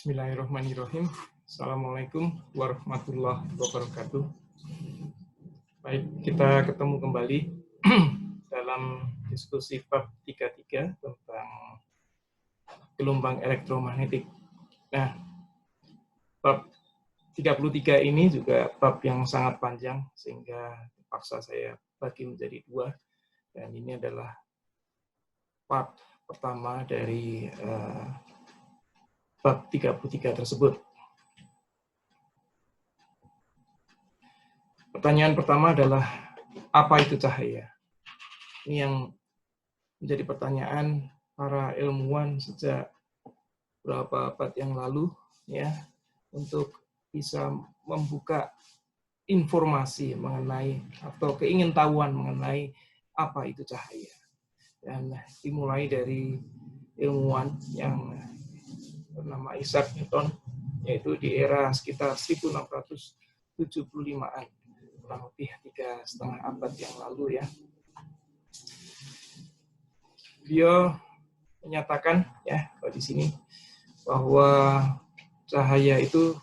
Bismillahirrahmanirrahim. Assalamualaikum warahmatullahi wabarakatuh. Baik, kita ketemu kembali dalam diskusi bab 33 tentang gelombang elektromagnetik. Nah, bab 33 ini juga bab yang sangat panjang sehingga terpaksa saya bagi menjadi dua, dan ini adalah bab pertama dari bab 33 tersebut. Pertanyaan pertama adalah, apa itu cahaya? Ini yang menjadi pertanyaan para ilmuwan sejak beberapa abad yang lalu, ya, untuk bisa membuka informasi mengenai atau keingintahuan mengenai apa itu cahaya. Dan dimulai dari ilmuwan yang bernama Isaac Newton, yaitu di era sekitar 1675-an, kurang lebih 3,5 abad yang lalu, ya. Dia menyatakan, ya, di sini bahwa cahaya itu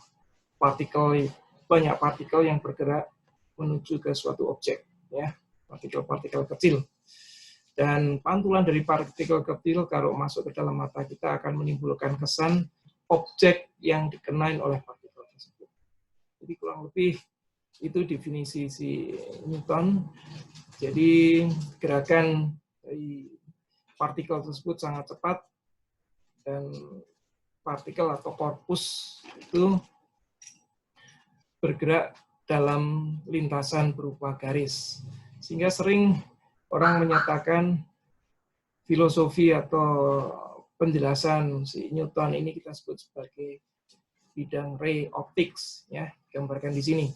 banyak partikel yang bergerak menuju ke suatu objek, ya, partikel-partikel kecil. Dan pantulan dari partikel kecil kalau masuk ke dalam mata kita akan menimbulkan kesan objek yang dikenai oleh partikel tersebut. Jadi kurang lebih itu definisi si Newton. Jadi gerakan dari partikel tersebut sangat cepat, dan partikel atau korpus itu bergerak dalam lintasan berupa garis. Sehingga sering orang menyatakan filosofi atau penjelasan si Newton ini kita sebut sebagai bidang ray optics, ya, gambarkan di sini.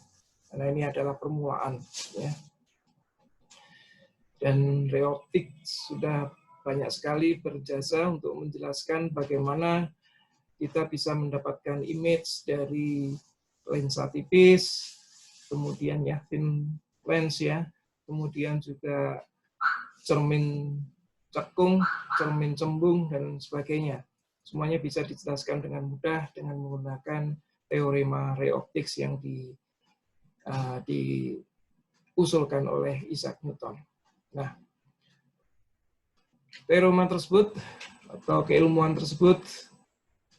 Karena ini adalah permulaan, ya. Dan ray optics sudah banyak sekali berjasa untuk menjelaskan bagaimana kita bisa mendapatkan image dari lensa tipis, kemudian ya thin lens, ya, kemudian juga cermin cekung, cermin cembung, dan sebagainya. Semuanya bisa dijelaskan dengan mudah dengan menggunakan teorema ray optics yang diusulkan oleh Isaac Newton. Nah, teorema tersebut atau keilmuan tersebut,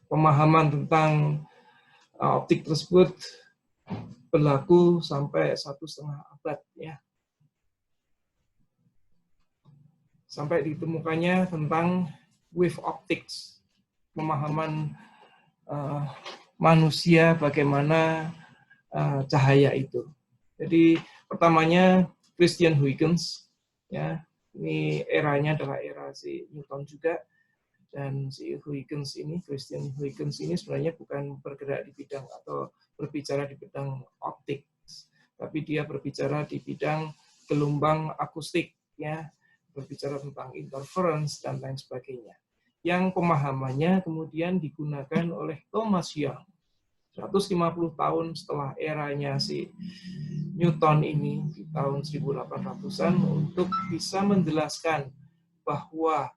pemahaman tentang optik tersebut berlaku sampai 1,5 abad, ya. Sampai ditemukannya tentang wave optics, pemahaman manusia bagaimana cahaya itu. Jadi pertamanya Christian Huygens, ya, ini eranya adalah era si Newton juga, dan si Christian Huygens ini sebenarnya bukan bergerak di bidang atau berbicara di bidang optik, tapi dia berbicara di bidang gelombang akustik, ya, berbicara tentang interference dan lain sebagainya. Yang pemahamannya kemudian digunakan oleh Thomas Young 150 tahun setelah eranya si Newton ini di tahun 1800-an untuk bisa menjelaskan bahwa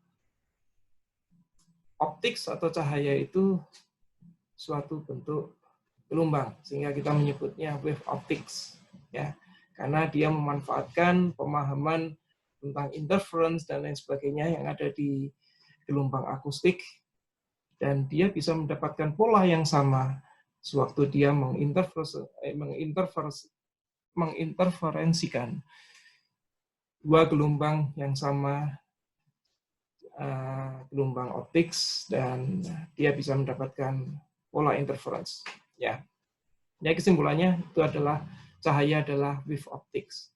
optik atau cahaya itu suatu bentuk gelombang, sehingga kita menyebutnya wave optics, ya, karena dia memanfaatkan pemahaman tentang interference dan lain sebagainya yang ada di gelombang akustik, dan dia bisa mendapatkan pola yang sama sewaktu dia menginterferensikan dua gelombang yang sama, gelombang optics, dan dia bisa mendapatkan pola interference, ya. Ya, kesimpulannya itu adalah cahaya adalah wave optics,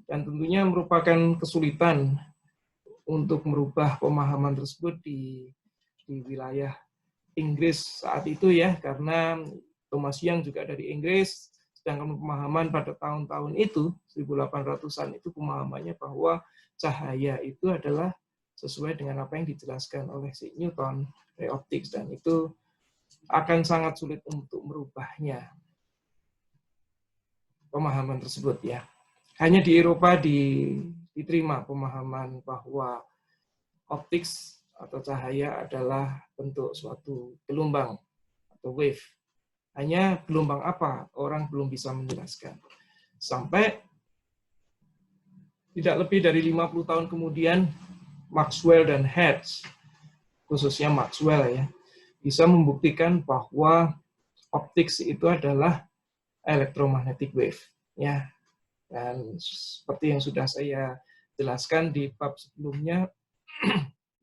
dan tentunya merupakan kesulitan untuk merubah pemahaman tersebut di wilayah Inggris saat itu, ya, karena Thomas Young juga dari Inggris, sedangkan pemahaman pada tahun-tahun itu 1800-an itu pemahamannya bahwa cahaya itu adalah sesuai dengan apa yang dijelaskan oleh si Newton, ray optics, dan itu akan sangat sulit untuk merubahnya pemahaman tersebut, ya. Hanya di Eropa diterima pemahaman bahwa optics atau cahaya adalah bentuk suatu gelombang atau wave. Hanya gelombang apa, orang belum bisa menjelaskan. Sampai tidak lebih dari 50 tahun kemudian, Maxwell dan Hertz, khususnya Maxwell ya, bisa membuktikan bahwa optik itu adalah electromagnetic wave. Ya. Dan seperti yang sudah saya jelaskan di bab sebelumnya,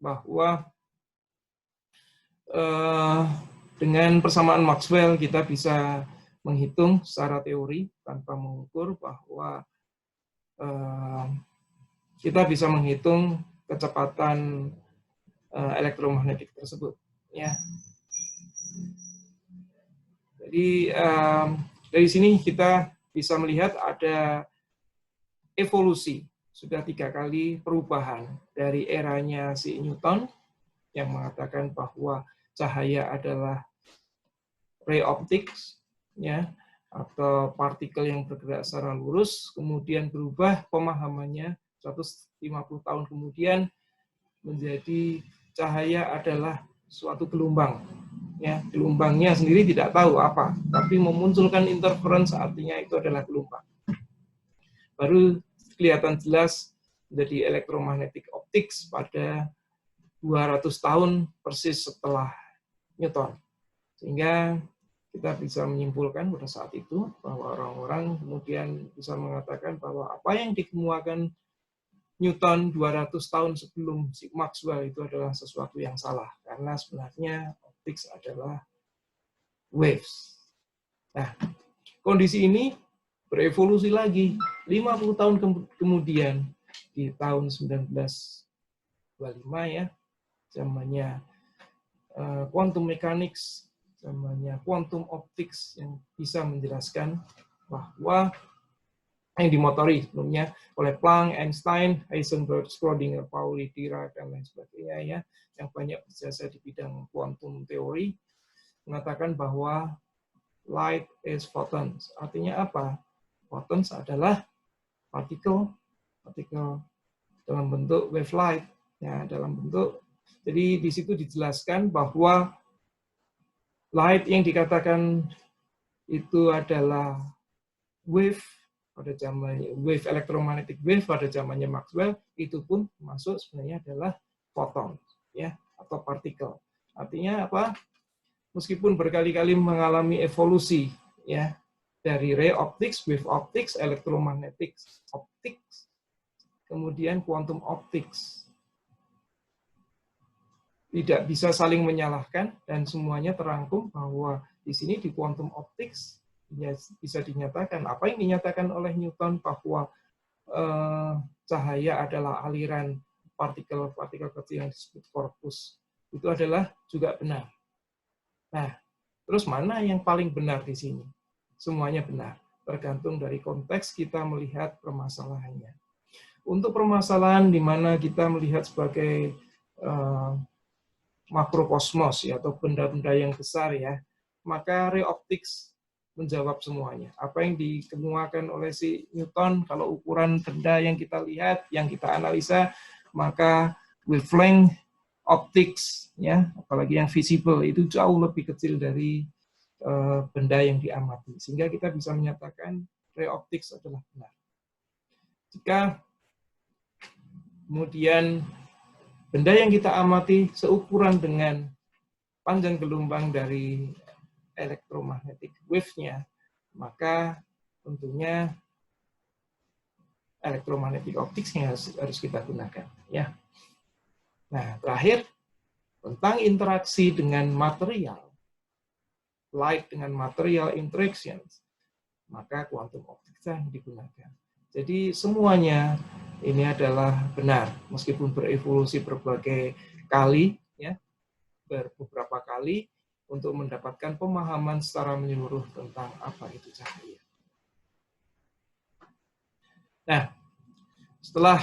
bahwa dengan persamaan Maxwell kita bisa menghitung secara teori tanpa mengukur bahwa kita bisa menghitung kecepatan elektromagnetik tersebut. Ya. Jadi dari sini kita bisa melihat ada evolusi, sudah 3 kali perubahan dari eranya si Newton yang mengatakan bahwa cahaya adalah ray optics, ya, atau partikel yang bergerak secara lurus, kemudian berubah pemahamannya 150 tahun kemudian menjadi cahaya adalah suatu gelombang. Ya, gelombangnya sendiri tidak tahu apa, tapi memunculkan interference artinya itu adalah gelombang. Baru kelihatan jelas menjadi electromagnetic optics pada 200 tahun persis setelah Newton. Sehingga kita bisa menyimpulkan pada saat itu bahwa orang-orang kemudian bisa mengatakan bahwa apa yang dikemukakan Newton 200 tahun sebelum si Maxwell itu adalah sesuatu yang salah. Karena sebenarnya optics adalah waves. Nah, kondisi ini berevolusi lagi 50 tahun kemudian di tahun 1925 ya, zamannya quantum mechanics, zamannya quantum optics yang bisa menjelaskan bahwa yang dimotori sebelumnya oleh Planck, Einstein, Heisenberg, Schrödinger, Pauli, Dirac, dan lain sebagainya ya, yang banyak berjasa di bidang quantum teori, mengatakan bahwa light is photons. Artinya apa? Photons adalah partikel dalam bentuk wave light, ya, dalam bentuk. Jadi di situ dijelaskan bahwa light yang dikatakan itu adalah wave pada zamannya, wave electromagnetic wave pada zamannya Maxwell, itu pun masuk sebenarnya adalah photon, ya, atau partikel. Artinya apa? Meskipun berkali-kali mengalami evolusi, ya, dari ray optics, wave optics, electromagnetic optics, kemudian quantum optics, tidak bisa saling menyalahkan dan semuanya terangkum bahwa di sini di quantum optics ya, bisa dinyatakan apa yang dinyatakan oleh Newton bahwa cahaya adalah aliran partikel-partikel kecil yang disebut korpus, itu adalah juga benar. Nah, terus mana yang paling benar di sini? Semuanya benar, tergantung dari konteks kita melihat permasalahannya. Untuk permasalahan di mana kita melihat sebagai makrokosmos ya, atau benda-benda yang besar ya, maka ray optics menjawab semuanya. Apa yang dikemukakan oleh si Newton, kalau ukuran benda yang kita lihat, yang kita analisa, maka wavelength optics ya, apalagi yang visible itu jauh lebih kecil dari benda yang diamati. Sehingga kita bisa menyatakan ray optics adalah benar. Jika kemudian benda yang kita amati seukuran dengan panjang gelombang dari electromagnetic wave-nya, maka tentunya electromagnetic optics yang harus kita gunakan. Ya. Nah, terakhir tentang interaksi dengan material, light dengan material interactions, maka quantum optics yang digunakan. Jadi semuanya ini adalah benar, meskipun berevolusi berbagai kali, ya, beberapa kali, untuk mendapatkan pemahaman secara menyeluruh tentang apa itu cahaya. Nah, setelah,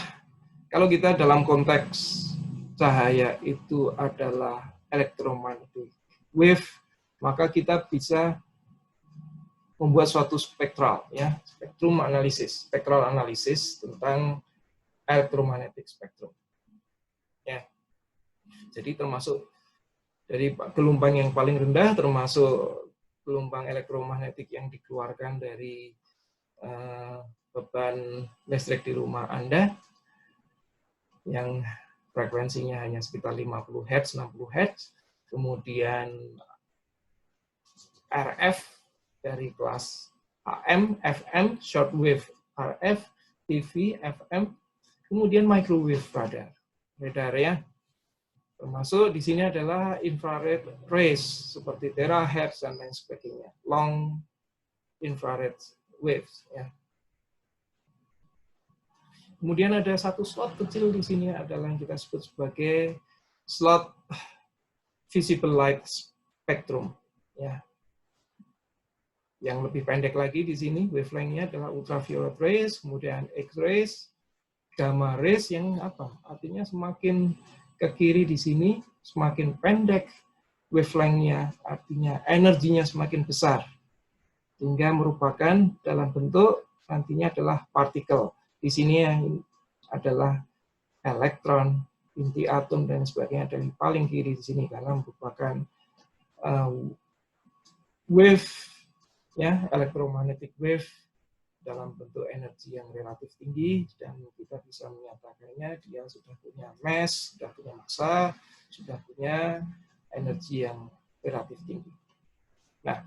kalau kita dalam konteks cahaya itu adalah electromagnetic wave, maka kita bisa membuat suatu spektral, ya, spektral analisis tentang electromagnetic spectrum. Ya. Jadi termasuk Dari gelombang yang paling rendah termasuk gelombang elektromagnetik yang dikeluarkan dari beban listrik di rumah Anda yang frekuensinya hanya sekitar 50 Hz, 60 Hz, kemudian RF dari kelas AM, FM, shortwave RF, TV, FM, kemudian microwave radar ya. Termasuk di sini adalah infrared rays seperti terahertz dan lain sebagainya, long infrared waves ya. Kemudian ada satu slot kecil di sini adalah yang kita sebut sebagai slot visible light spectrum ya. Yang lebih pendek lagi di sini wavelength-nya adalah ultraviolet rays, kemudian X-rays, gamma rays yang apa? Artinya semakin ke kiri di sini semakin pendek wavelength-nya, artinya energinya semakin besar. Hingga merupakan dalam bentuk nantinya adalah partikel. Di sini yang adalah elektron, inti atom dan sebagainya dari paling kiri di sini karena merupakan wave ya, elektromagnetic wave dalam bentuk energi yang relatif tinggi dan kita bisa menyatakannya dia sudah punya mass, sudah punya massa, sudah punya energi yang relatif tinggi. Nah,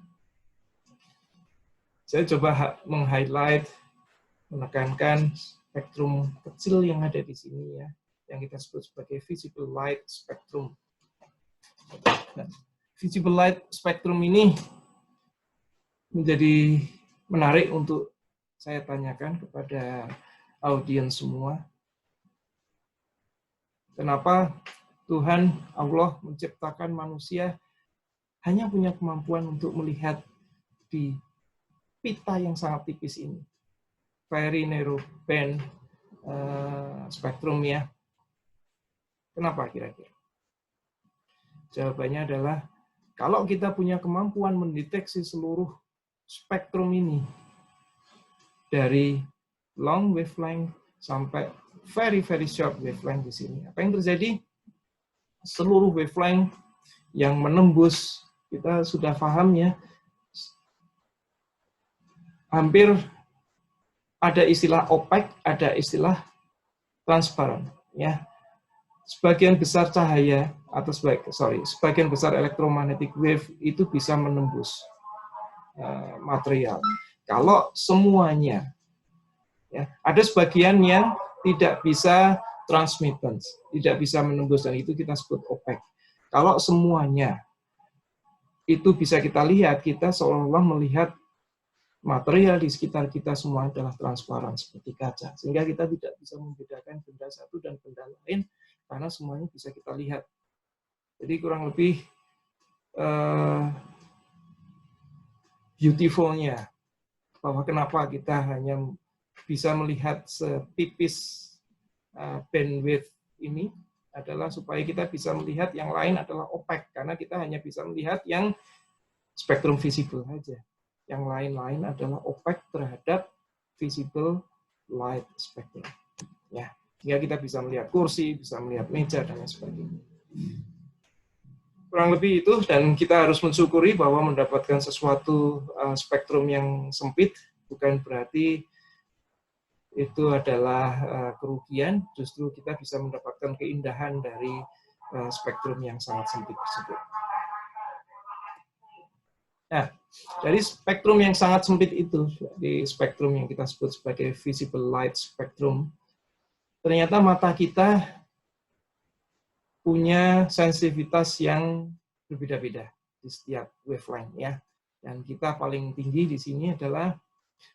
saya coba meng-highlight, menekankan spektrum kecil yang ada di sini ya, yang kita sebut sebagai visible light spectrum. Nah, visible light spectrum ini menjadi menarik untuk saya tanyakan kepada audiens semua. Kenapa Tuhan Allah menciptakan manusia hanya punya kemampuan untuk melihat di pita yang sangat tipis ini, very narrow band spektrum ya. Kenapa kira-kira? Jawabannya adalah kalau kita punya kemampuan mendeteksi seluruh spektrum ini dari long wavelength sampai very short wavelength di sini, apa yang terjadi? Seluruh wavelength yang menembus, kita sudah paham ya, hampir ada istilah opaque, ada istilah transparan ya. Sebagian besar cahaya atau sebagian besar elektromagnetic wave itu bisa menembus material. Kalau semuanya ya, ada sebagian yang tidak bisa transmittance, tidak bisa menembus dan itu kita sebut opaque. Kalau semuanya itu bisa kita lihat, kita seolah-olah melihat material di sekitar kita semua adalah transparan seperti kaca. Sehingga kita tidak bisa membedakan benda satu dan benda lain karena semuanya bisa kita lihat. Jadi kurang lebih beautiful-nya bahwa kenapa kita hanya bisa melihat setipis bandwidth ini adalah supaya kita bisa melihat yang lain adalah opaque karena kita hanya bisa melihat yang spektrum visible saja. Yang lain-lain adalah opaque terhadap visible light spectrum. Ya, sehingga kita bisa melihat kursi, bisa melihat meja dan lain sebagainya. Kurang lebih itu, dan kita harus mensyukuri bahwa mendapatkan sesuatu spektrum yang sempit bukan berarti itu adalah kerugian, justru kita bisa mendapatkan keindahan dari spektrum yang sangat sempit tersebut. Nah, dari spektrum yang sangat sempit itu, di spektrum yang kita sebut sebagai visible light spectrum, ternyata mata kita punya sensitivitas yang berbeda-beda di setiap wavelength ya. Dan kita paling tinggi di sini adalah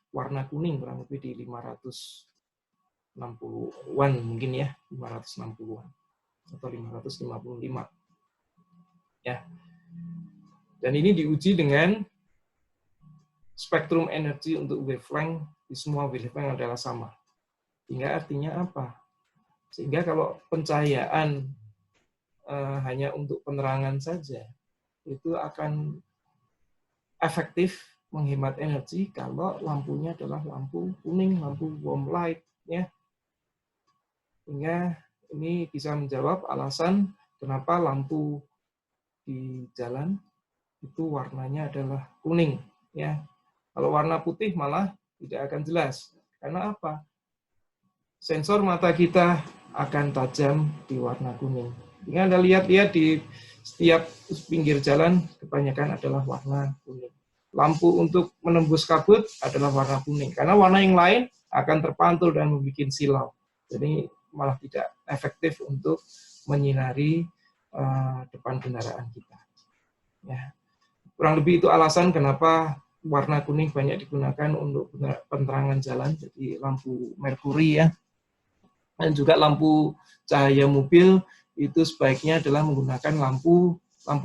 warna kuning, kurang lebih di 560-an mungkin ya, 560-an atau 555. Ya. Dan ini diuji dengan spektrum energi untuk wavelength di semua wavelength adalah sama. Sehingga artinya apa? Sehingga kalau pencahayaan hanya untuk penerangan saja, itu akan efektif menghemat energi kalau lampunya adalah lampu kuning, lampu warm light. Ya. Sehingga ini bisa menjawab alasan kenapa lampu di jalan itu warnanya adalah kuning, ya. Kalau warna putih malah tidak akan jelas. Karena apa? Sensor mata kita akan tajam di warna kuning. Jika Anda lihat-lihat di setiap pinggir jalan, kebanyakan adalah warna kuning. Lampu untuk menembus kabut adalah warna kuning. Karena warna yang lain akan terpantul dan membuat silau. Jadi malah tidak efektif untuk menyinari depan kendaraan kita. Ya. Kurang lebih itu alasan kenapa warna kuning banyak digunakan untuk penerangan jalan, jadi lampu merkuri, ya. Dan juga lampu cahaya mobil itu sebaiknya adalah menggunakan lampu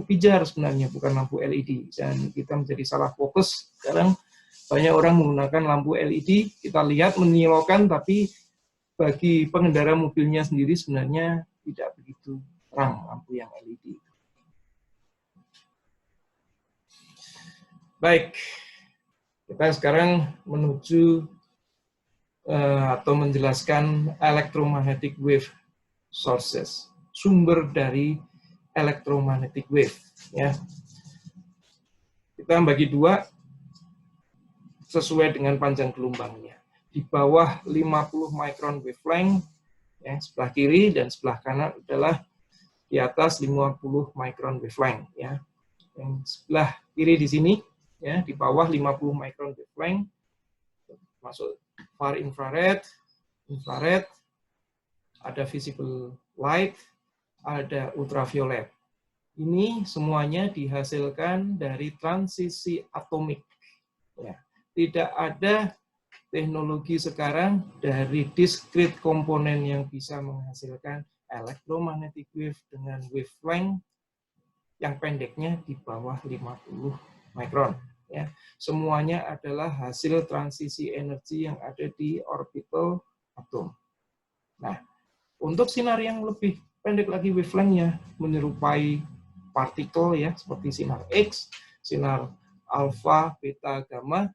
pijar sebenarnya, bukan lampu LED. Dan kita menjadi salah fokus. Sekarang banyak orang menggunakan lampu LED, kita lihat menyilaukan, tapi bagi pengendara mobilnya sendiri sebenarnya tidak begitu terang lampu yang LED. Baik, kita sekarang menuju atau menjelaskan electromagnetic wave sources, sumber dari electromagnetic wave. Ya. Kita bagi dua sesuai dengan panjang gelombangnya. Di bawah 50 micron wavelength, ya, sebelah kiri, dan sebelah kanan adalah di atas 50 micron wavelength. Ya. Yang sebelah kiri di sini, ya, di bawah 50 micron wavelength, masuk far infrared, ada visible light, ada ultraviolet. Ini semuanya dihasilkan dari transisi atomik. Ya. Tidak ada teknologi sekarang dari discrete komponen yang bisa menghasilkan electromagnetic wave dengan wavelength yang pendeknya di bawah 50 micron. Ya. Semuanya adalah hasil transisi energi yang ada di orbital atom. Nah, untuk sinar yang lebih pendek lagi wavelength-nya menyerupai partikel, ya, seperti sinar X, sinar alfa, beta, gamma,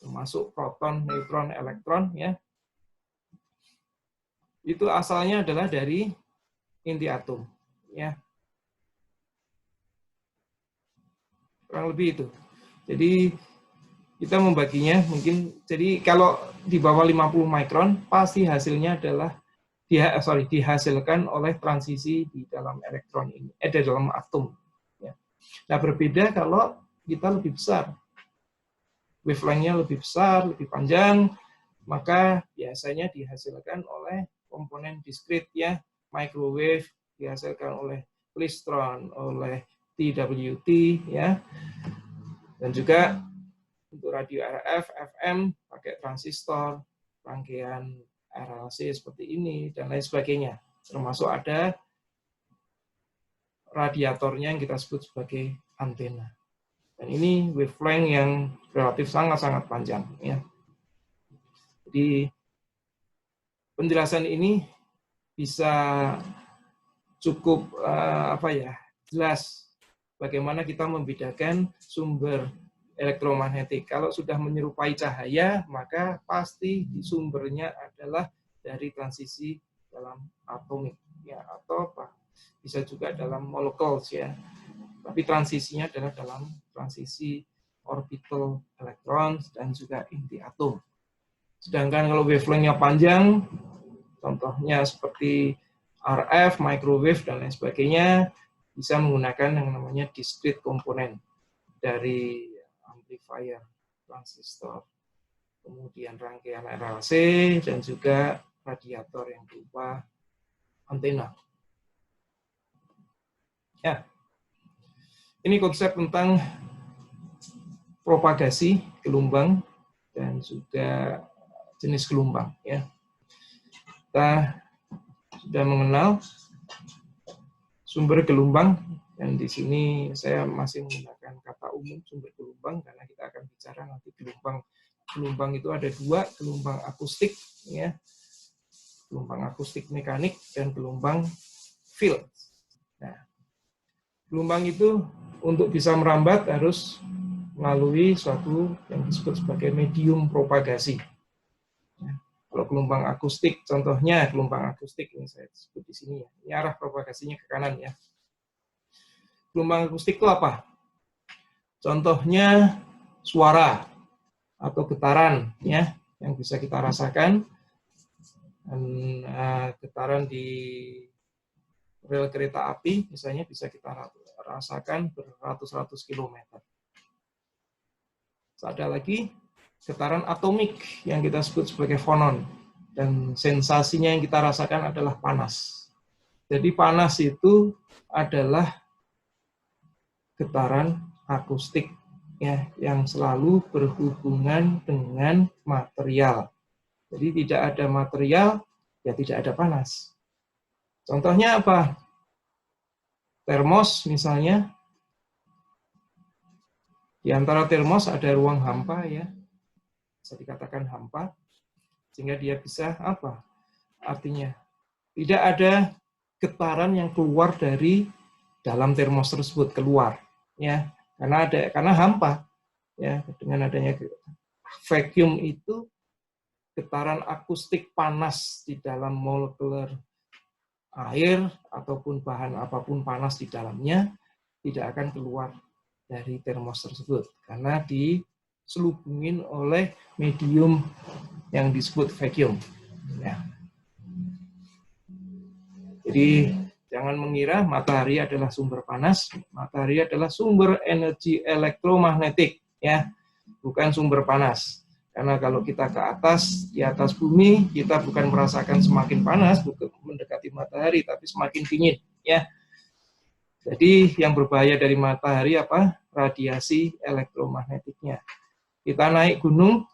termasuk proton, neutron, elektron, ya. Itu asalnya adalah dari inti atom, ya. Kurang lebih itu. Jadi kita membaginya mungkin, jadi kalau di bawah 50 micron pasti hasilnya adalah dihasilkan oleh transisi di dalam elektron ini, di dalam atom. Ya. Nah, berbeda kalau kita lebih besar, wavelength-nya lebih besar, lebih panjang, maka biasanya dihasilkan oleh komponen diskrit, ya, microwave dihasilkan oleh klistron, oleh TWT, ya, dan juga untuk radio RF, FM pakai transistor, rangkaian RLC seperti ini, dan lain sebagainya. Termasuk ada radiatornya yang kita sebut sebagai antena. Dan ini wavelength yang relatif sangat-sangat panjang. Ya. Jadi penjelasan ini bisa cukup jelas bagaimana kita membedakan sumber elektromagnetik. Kalau sudah menyerupai cahaya, maka pasti sumbernya adalah dari transisi dalam atomik, ya, atau bisa juga dalam molecules, ya. Tapi transisinya adalah dalam transisi orbital elektron dan juga inti atom. Sedangkan kalau wavelength-nya panjang, contohnya seperti RF, microwave, dan lain sebagainya, bisa menggunakan yang namanya discrete komponen dari amplifier, transistor, kemudian rangkaian RLC, dan juga radiator yang berupa antena. Ya, ini konsep tentang propagasi gelombang dan juga jenis gelombang. Ya, kita sudah mengenal sumber gelombang, dan di sini saya masih menggunakan kata umum sumber gelombang karena kita akan bicara nanti gelombang itu ada dua, gelombang akustik, ya, gelombang akustik mekanik, dan gelombang field. Nah, gelombang itu untuk bisa merambat harus melalui suatu yang disebut sebagai medium propagasi. Ya, kalau gelombang akustik, contohnya gelombang akustik ini saya sebut di sini, ya, ini arah propagasinya ke kanan, ya. Gelombang akustik itu apa? Contohnya suara atau getaran ya yang bisa kita rasakan. Dan, getaran di rel kereta api misalnya bisa kita rasakan beratus-ratus kilometer. Ada lagi getaran atomik yang kita sebut sebagai fonon, dan sensasinya yang kita rasakan adalah panas. Jadi panas itu adalah getaran akustik ya yang selalu berhubungan dengan material. Jadi tidak ada material ya tidak ada panas. Contohnya apa? Termos misalnya. Di antara termos ada ruang hampa ya. Bisa dikatakan hampa sehingga dia bisa apa? Artinya tidak ada getaran yang keluar dari dalam termos tersebut keluar ya. Karena hampa ya, dengan adanya vacuum itu getaran akustik panas di dalam molekul air ataupun bahan apapun panas di dalamnya tidak akan keluar dari termos tersebut karena diselubungin oleh medium yang disebut vacuum. Ya. Jadi jangan mengira matahari adalah sumber panas. Matahari adalah sumber energi elektromagnetik, ya, bukan sumber panas. Karena kalau kita ke atas, di atas bumi, kita bukan merasakan semakin panas, bukan mendekati matahari, tapi semakin dingin, ya. Jadi yang berbahaya dari matahari apa? Radiasi elektromagnetiknya. Kita naik gunung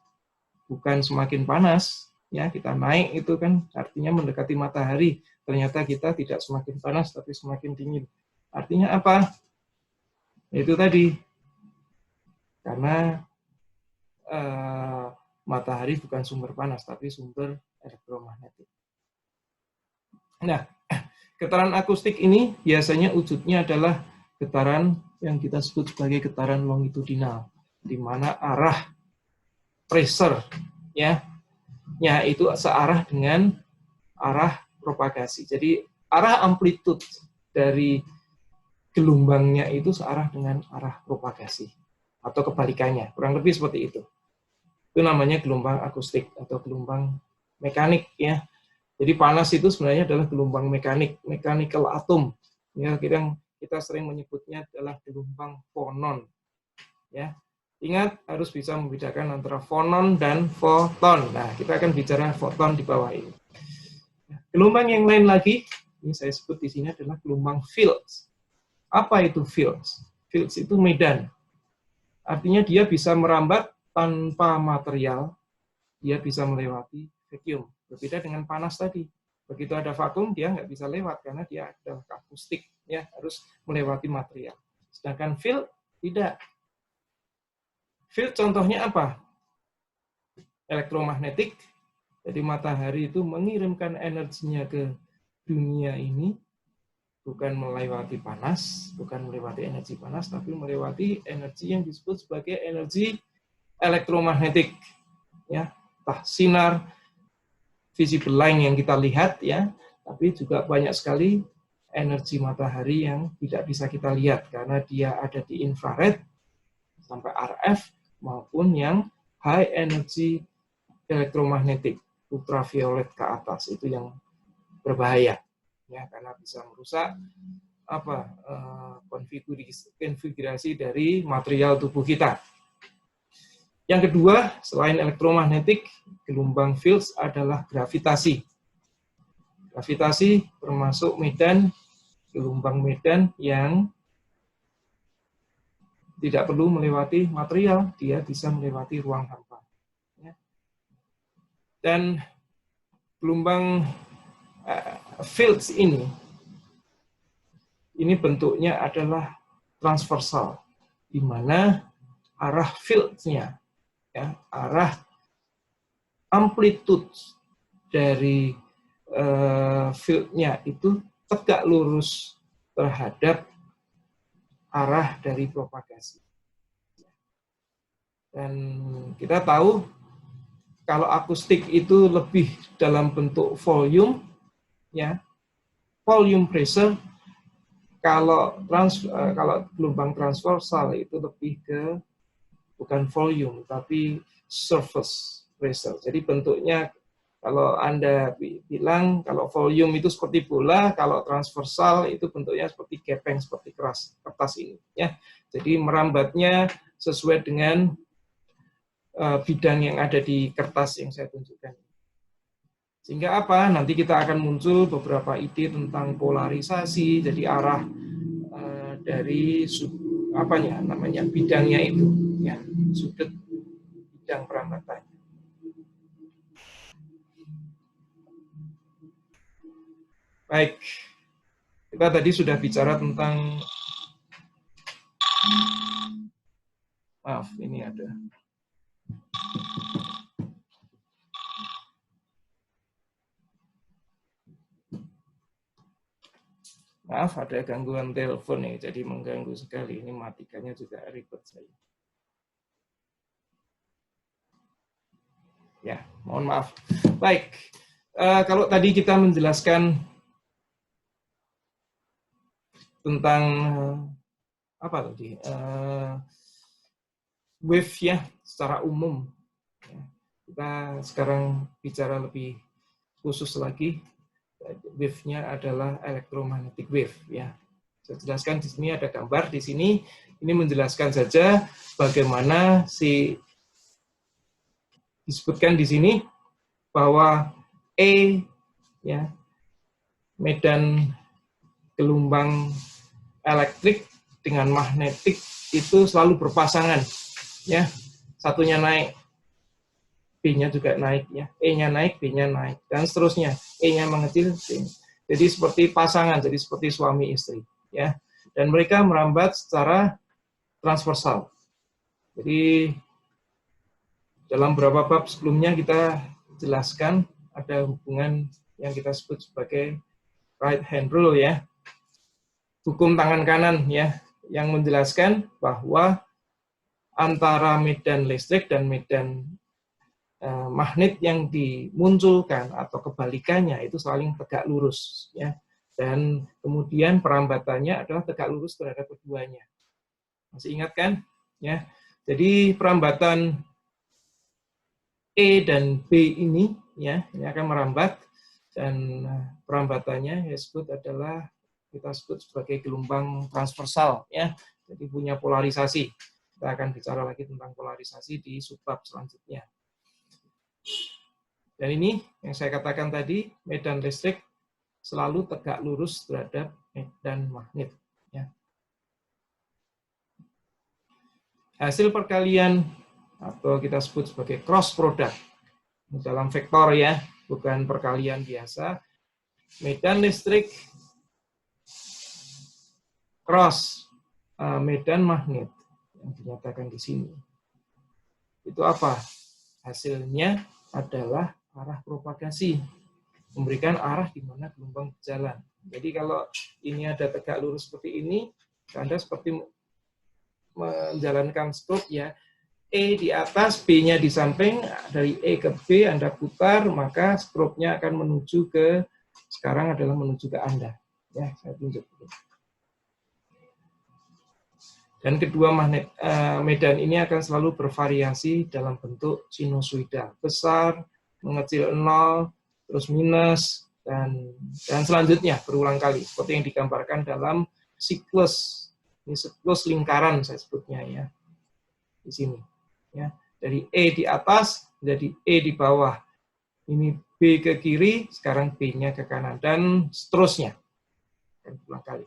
bukan semakin panas, ya kita naik itu kan artinya mendekati matahari. Ternyata kita tidak semakin panas tapi semakin dingin. Artinya apa? Itu tadi karena matahari bukan sumber panas tapi sumber elektromagnetik. Nah, getaran akustik ini biasanya wujudnya adalah getaran yang kita sebut sebagai getaran longitudinal, di mana arah pressure ya itu searah dengan arah propagasi. Jadi arah amplitude dari gelombangnya itu searah dengan arah propagasi atau kebalikannya, kurang lebih seperti itu. Itu namanya gelombang akustik atau gelombang mekanik ya. Jadi panas itu sebenarnya adalah gelombang mekanik, mechanical atom. Ya, kita sering menyebutnya adalah gelombang fonon. Ya. Ingat harus bisa membedakan antara fonon dan foton. Nah, kita akan bicara foton di bawah ini. Gelombang yang lain lagi, ini saya sebut di sini adalah gelombang fields. Apa itu fields? Fields itu medan. Artinya dia bisa merambat tanpa material, dia bisa melewati vacuum. Berbeda dengan panas tadi. Begitu ada vakum, dia nggak bisa lewat karena dia adalah akustik, ya harus melewati material. Sedangkan field tidak. Field contohnya apa? Elektromagnetik. Jadi matahari itu mengirimkan energinya ke dunia ini, bukan melewati panas, bukan melewati energi panas, tapi melewati energi yang disebut sebagai energi elektromagnetik. Ya, entah sinar, visible line yang kita lihat ya, tapi juga banyak sekali energi matahari yang tidak bisa kita lihat karena dia ada di infrared sampai RF maupun yang high energy elektromagnetik ultraviolet ke atas itu yang berbahaya ya karena bisa merusak konfigurasi dari material tubuh kita. Yang kedua, selain elektromagnetik, gelombang fields adalah gravitasi. Gravitasi termasuk gelombang medan yang tidak perlu melewati material, dia bisa melewati ruang hampa. Dan gelombang fields ini bentuknya adalah transversal, di mana arah fields-nya ya, arah amplitude dari field-nya itu tegak lurus terhadap arah dari propagasi. Dan kita tahu kalau akustik itu lebih dalam bentuk volume, ya, volume pressure, kalau gelombang transversal itu lebih ke bukan volume tapi surface pressure. Jadi bentuknya kalau Anda bilang kalau volume itu seperti bola, kalau transversal itu bentuknya seperti gepeng, seperti kertas ini ya. Jadi merambatnya sesuai dengan bidang yang ada di kertas yang saya tunjukkan. Sehingga apa? Nanti kita akan muncul beberapa ide tentang polarisasi, jadi arah dari namanya bidangnya itu, ya, sudut bidang perambatan. Baik, kita tadi sudah bicara tentang, maaf, ini ada. Maaf, ada gangguan telepon nih, jadi mengganggu sekali. Ini matikannya juga ribet saya. Ya, mohon maaf. Baik, kalau tadi kita menjelaskan tentang apa tadi, wave ya, secara umum. Kita sekarang bicara lebih khusus lagi. Wave-nya adalah electromagnetic wave ya. Saya jelaskan di sini ada gambar di sini. Ini menjelaskan saja bagaimana disebutkan di sini bahwa E ya, medan gelombang elektrik dengan magnetik itu selalu berpasangan ya. Satunya naik, B-nya juga naik ya, E-nya naik, B-nya naik, dan seterusnya. E-nya mengecil, B-nya. Jadi seperti pasangan, jadi seperti suami istri ya. Dan mereka merambat secara transversal. Jadi dalam beberapa bab sebelumnya kita jelaskan ada hubungan yang kita sebut sebagai right hand rule ya. Hukum tangan kanan ya, yang menjelaskan bahwa antara medan listrik dan medan magnet yang dimunculkan atau kebalikannya itu saling tegak lurus ya, dan kemudian perambatannya adalah tegak lurus terhadap keduanya. Masih ingat kan ya? Jadi perambatan E dan B ini ya, ini akan merambat, dan perambatannya kita sebut sebagai gelombang transversal ya, jadi punya polarisasi. Kita akan bicara lagi tentang polarisasi di subbab selanjutnya. Dan ini yang saya katakan tadi, medan listrik selalu tegak lurus terhadap medan magnet. Ya. Hasil perkalian atau kita sebut sebagai cross product dalam vektor ya, bukan perkalian biasa. Medan listrik cross medan magnet yang dinyatakan di sini. Itu apa? Hasilnya adalah arah propagasi, memberikan arah di mana gelombang berjalan. Jadi kalau ini ada tegak lurus seperti ini, Anda seperti menjalankan stroke ya, E di atas, B-nya di samping, dari E ke B Anda putar, maka stroke-nya akan menuju ke, sekarang adalah menuju ke Anda. Ya, saya tunjuk dulu. Dan kedua medan ini akan selalu bervariasi dalam bentuk sinusoidal, besar, mengecil 0, terus minus, dan selanjutnya berulang kali, seperti yang digambarkan dalam siklus. Ini siklus lingkaran saya sebutnya ya, di sini. Ya, dari E di atas jadi E di bawah. Ini B ke kiri, sekarang B-nya ke kanan, dan seterusnya. Dan berulang kali.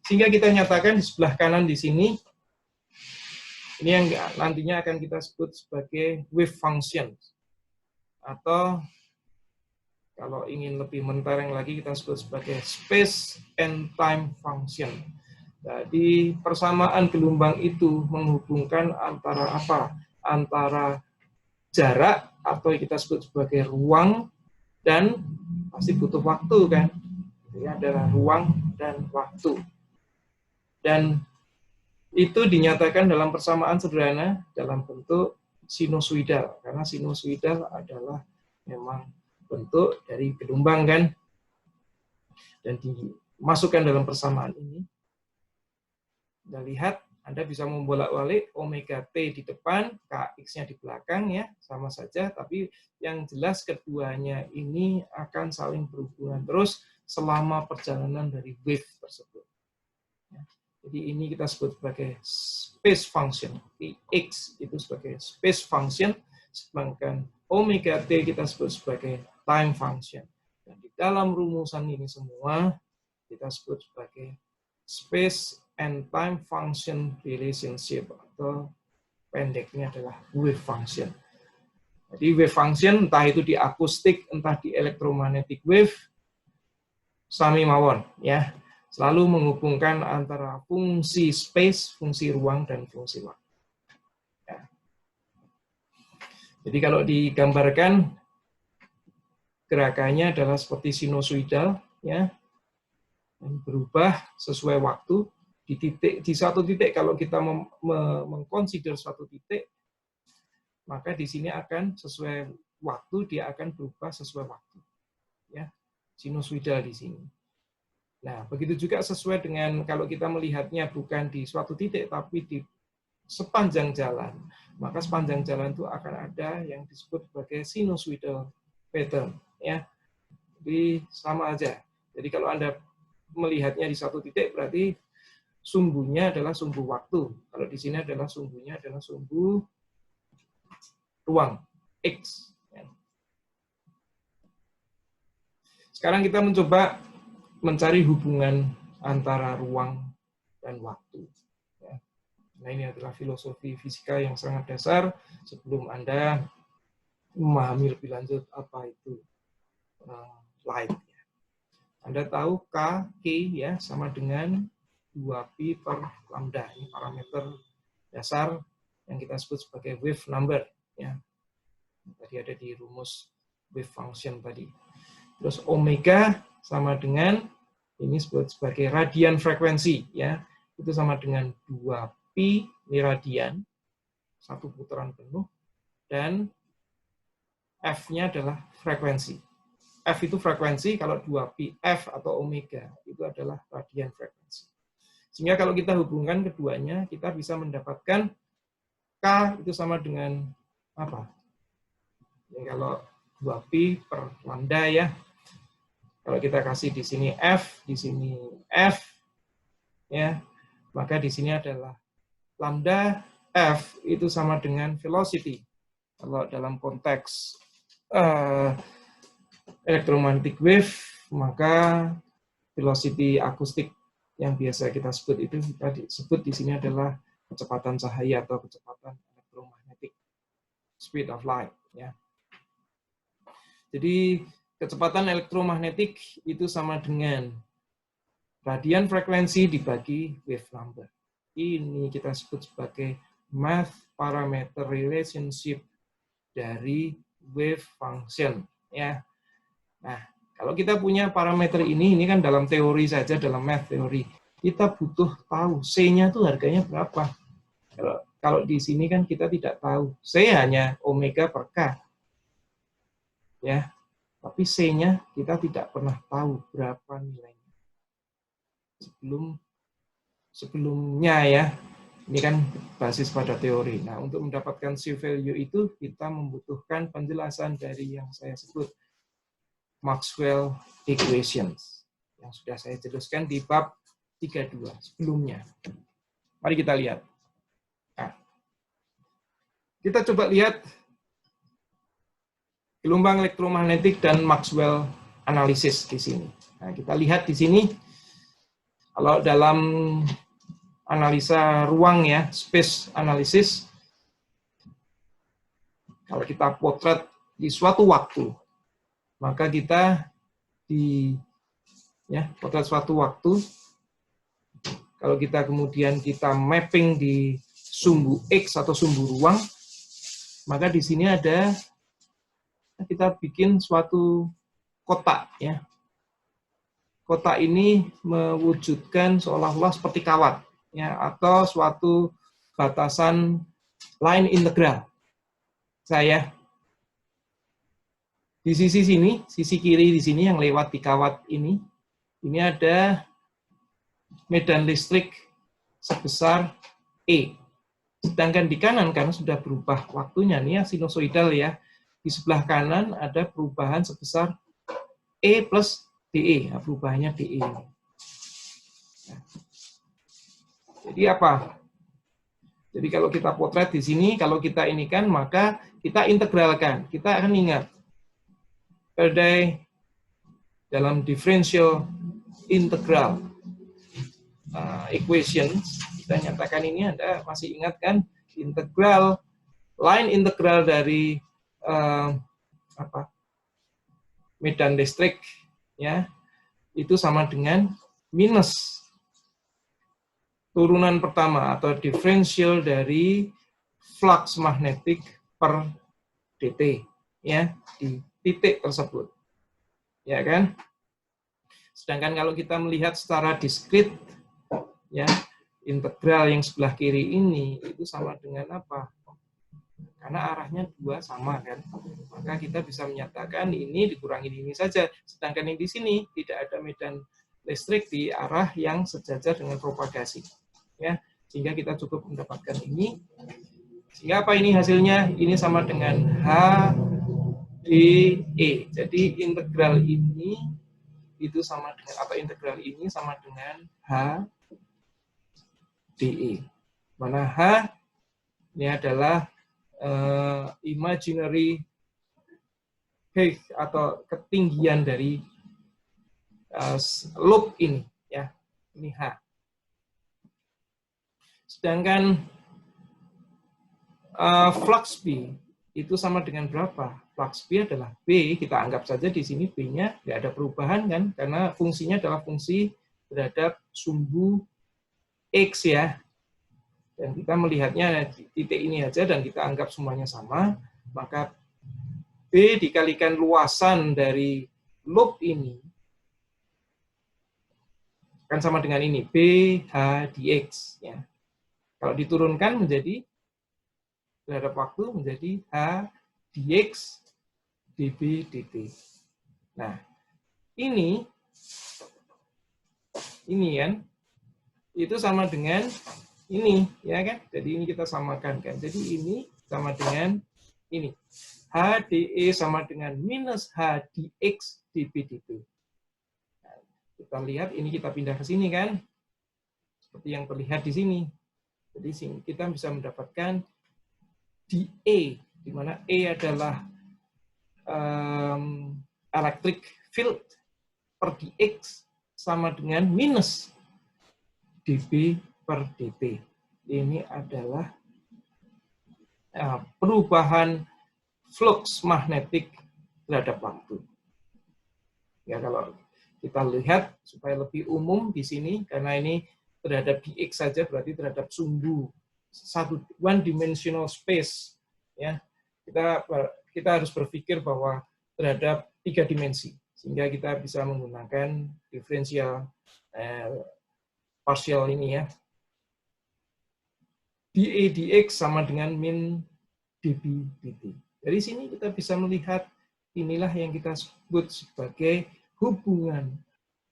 Sehingga kita nyatakan di sebelah kanan di sini, ini yang nantinya akan kita sebut sebagai wave function. Atau kalau ingin lebih mentereng lagi, kita sebut sebagai space and time function. Jadi persamaan gelombang itu menghubungkan antara apa? Antara jarak atau kita sebut sebagai ruang dan pasti butuh waktu kan? Ini adalah ruang dan waktu. Dan itu dinyatakan dalam persamaan sederhana dalam bentuk sinusoidal, karena sinusoidal adalah memang bentuk dari gelombang kan, dan dimasukkan dalam persamaan ini. Anda lihat, Anda bisa membolak-balik omega T di depan, Kx-nya di belakang, ya, sama saja, tapi yang jelas keduanya ini akan saling berhubungan terus selama perjalanan dari wave tersebut. Ya. Jadi ini kita sebut sebagai space function. X itu sebagai space function, sedangkan omega T kita sebut sebagai time function. Dan di dalam rumusan ini semua, kita sebut sebagai space and time function relationship, atau pendeknya adalah wave function. Jadi wave function entah itu di akustik, entah di electromagnetic wave, sami mawon, ya, selalu menghubungkan antara fungsi space, fungsi ruang, dan fungsi waktu. Ya. Jadi kalau digambarkan gerakannya adalah seperti sinusoidal, ya, dan berubah sesuai waktu. Di satu titik, kalau kita mengconsider suatu titik, maka di sini akan sesuai waktu, dia akan berubah sesuai waktu, ya, sinusoidal di sini. Nah, begitu juga sesuai dengan kalau kita melihatnya bukan di suatu titik, tapi di sepanjang jalan, maka sepanjang jalan itu akan ada yang disebut sebagai sinusoidal pattern, ya. Jadi sama aja. Jadi kalau Anda melihatnya di satu titik, berarti sumbunya adalah sumbu waktu. Kalau di sini adalah sumbunya adalah sumbu ruang, X. Sekarang kita mencoba mencari hubungan antara ruang dan waktu. Nah, ini adalah filosofi fisika yang sangat dasar sebelum Anda memahami lebih lanjut apa itu light. Anda tahu K, K, ya, sama dengan 2pi per lambda. Ini parameter dasar yang kita sebut sebagai wave number, ya. Tadi ada di rumus wave function tadi. Terus omega sama dengan ini disebut sebagai radian frekuensi, ya. Itu sama dengan 2pi, ini radian, satu putaran penuh, dan F-nya adalah frekuensi. F itu frekuensi, kalau 2pi F atau omega itu adalah radian frekuensi. Sehingga kalau kita hubungkan keduanya, kita bisa mendapatkan K itu sama dengan apa? Ya, kalau 2pi per lambda, ya. Kalau kita kasih di sini F, di sini F, ya, maka di sini adalah lambda F itu sama dengan velocity. Kalau dalam konteks electromagnetic wave, maka velocity akustik yang biasa kita sebut itu kita disebut di sini adalah kecepatan cahaya atau kecepatan elektromagnetik, speed of light, ya. Jadi kecepatan elektromagnetik itu sama dengan radian frekuensi dibagi wave number. Ini kita sebut sebagai math parameter relationship dari wave function, ya. Nah, kalau kita punya parameter ini kan dalam teori saja, dalam math teori, kita butuh tahu C-nya tuh harganya berapa. Kalau di sini kan kita tidak tahu. C hanya omega per K. Ya. Tapi C-nya kita tidak pernah tahu berapa nilainya. Sebelumnya, ya. Ini kan basis pada teori. Nah, untuk mendapatkan C value itu kita membutuhkan penjelasan dari yang saya sebut Maxwell equations yang sudah saya jelaskan di bab 32 sebelumnya. Mari kita lihat. Nah, kita coba lihat gelombang elektromagnetik dan Maxwell analisis di sini. Nah, kita lihat di sini kalau dalam analisa ruang, ya, space analysis, kalau kita potret di suatu waktu, maka kita potret suatu waktu, kalau kita kemudian kita mapping di sumbu X atau sumbu ruang, maka di sini ada, kita bikin suatu kotak, ya. Kotak ini mewujudkan seolah-olah seperti kawat, ya, atau suatu batasan line integral. Di sisi sini, sisi kiri di sini yang lewat di kawat ini ada medan listrik sebesar E. Sedangkan di kanan karena sudah berubah waktunya nih ya, sinusoidal ya. Di sebelah kanan ada perubahan sebesar E plus DE. Nah, perubahannya DE. Nah, jadi apa? Jadi kalau kita potret di sini, kalau kita ini kan, maka kita integralkan. Kita akan ingat pada dalam differential integral equation, kita nyatakan ini, Anda masih ingat kan, integral, line integral dari medan listrik, ya, itu sama dengan minus turunan pertama atau differential dari flux magnetik per dt, ya, di titik tersebut, ya kan? Sedangkan kalau kita melihat secara diskrit, ya, integral yang sebelah kiri ini itu sama dengan apa? Karena arahnya dua sama kan, maka kita bisa menyatakan ini dikurangi ini saja. Sedangkan yang di sini tidak ada medan listrik di arah yang sejajar dengan propagasi, ya, sehingga kita cukup mendapatkan ini. Sehingga apa ini hasilnya? Ini sama dengan H dE. Jadi integral ini itu sama dengan, atau integral ini sama dengan H dE. Mana H ini adalah imaginary height atau ketinggian dari loop ini, ya, ini H. Sedangkan flux B itu sama dengan berapa? Flux B adalah B, kita anggap saja di sini B-nya nggak ada perubahan kan, karena fungsinya adalah fungsi terhadap sumbu X ya. Dan kita melihatnya titik ini aja dan kita anggap semuanya sama, maka B dikalikan luasan dari loop ini kan sama dengan ini, B H dx. Ya. Kalau diturunkan menjadi terhadap waktu menjadi H dx dB dt. Nah, ini kan, itu sama dengan ini, ya kan? Jadi ini kita samakan kan. Jadi ini sama dengan ini. H dE sama dengan minus H dx dB dt. Nah, kita lihat ini kita pindah ke sini kan, seperti yang terlihat di sini. Jadi kita bisa mendapatkan dE, di mana E adalah electric field per dx sama dengan minus dB per dt. Ini adalah perubahan flux magnetik terhadap waktu. Ya, kalau kita lihat supaya lebih umum di sini, karena ini terhadap dx saja berarti terhadap sumbu one dimensional space, ya, kita harus berpikir bahwa terhadap 3 dimensi, sehingga kita bisa menggunakan diferensial partial ini ya. dE dx sama dengan min dB dt. Dari sini kita bisa melihat inilah yang kita sebut sebagai hubungan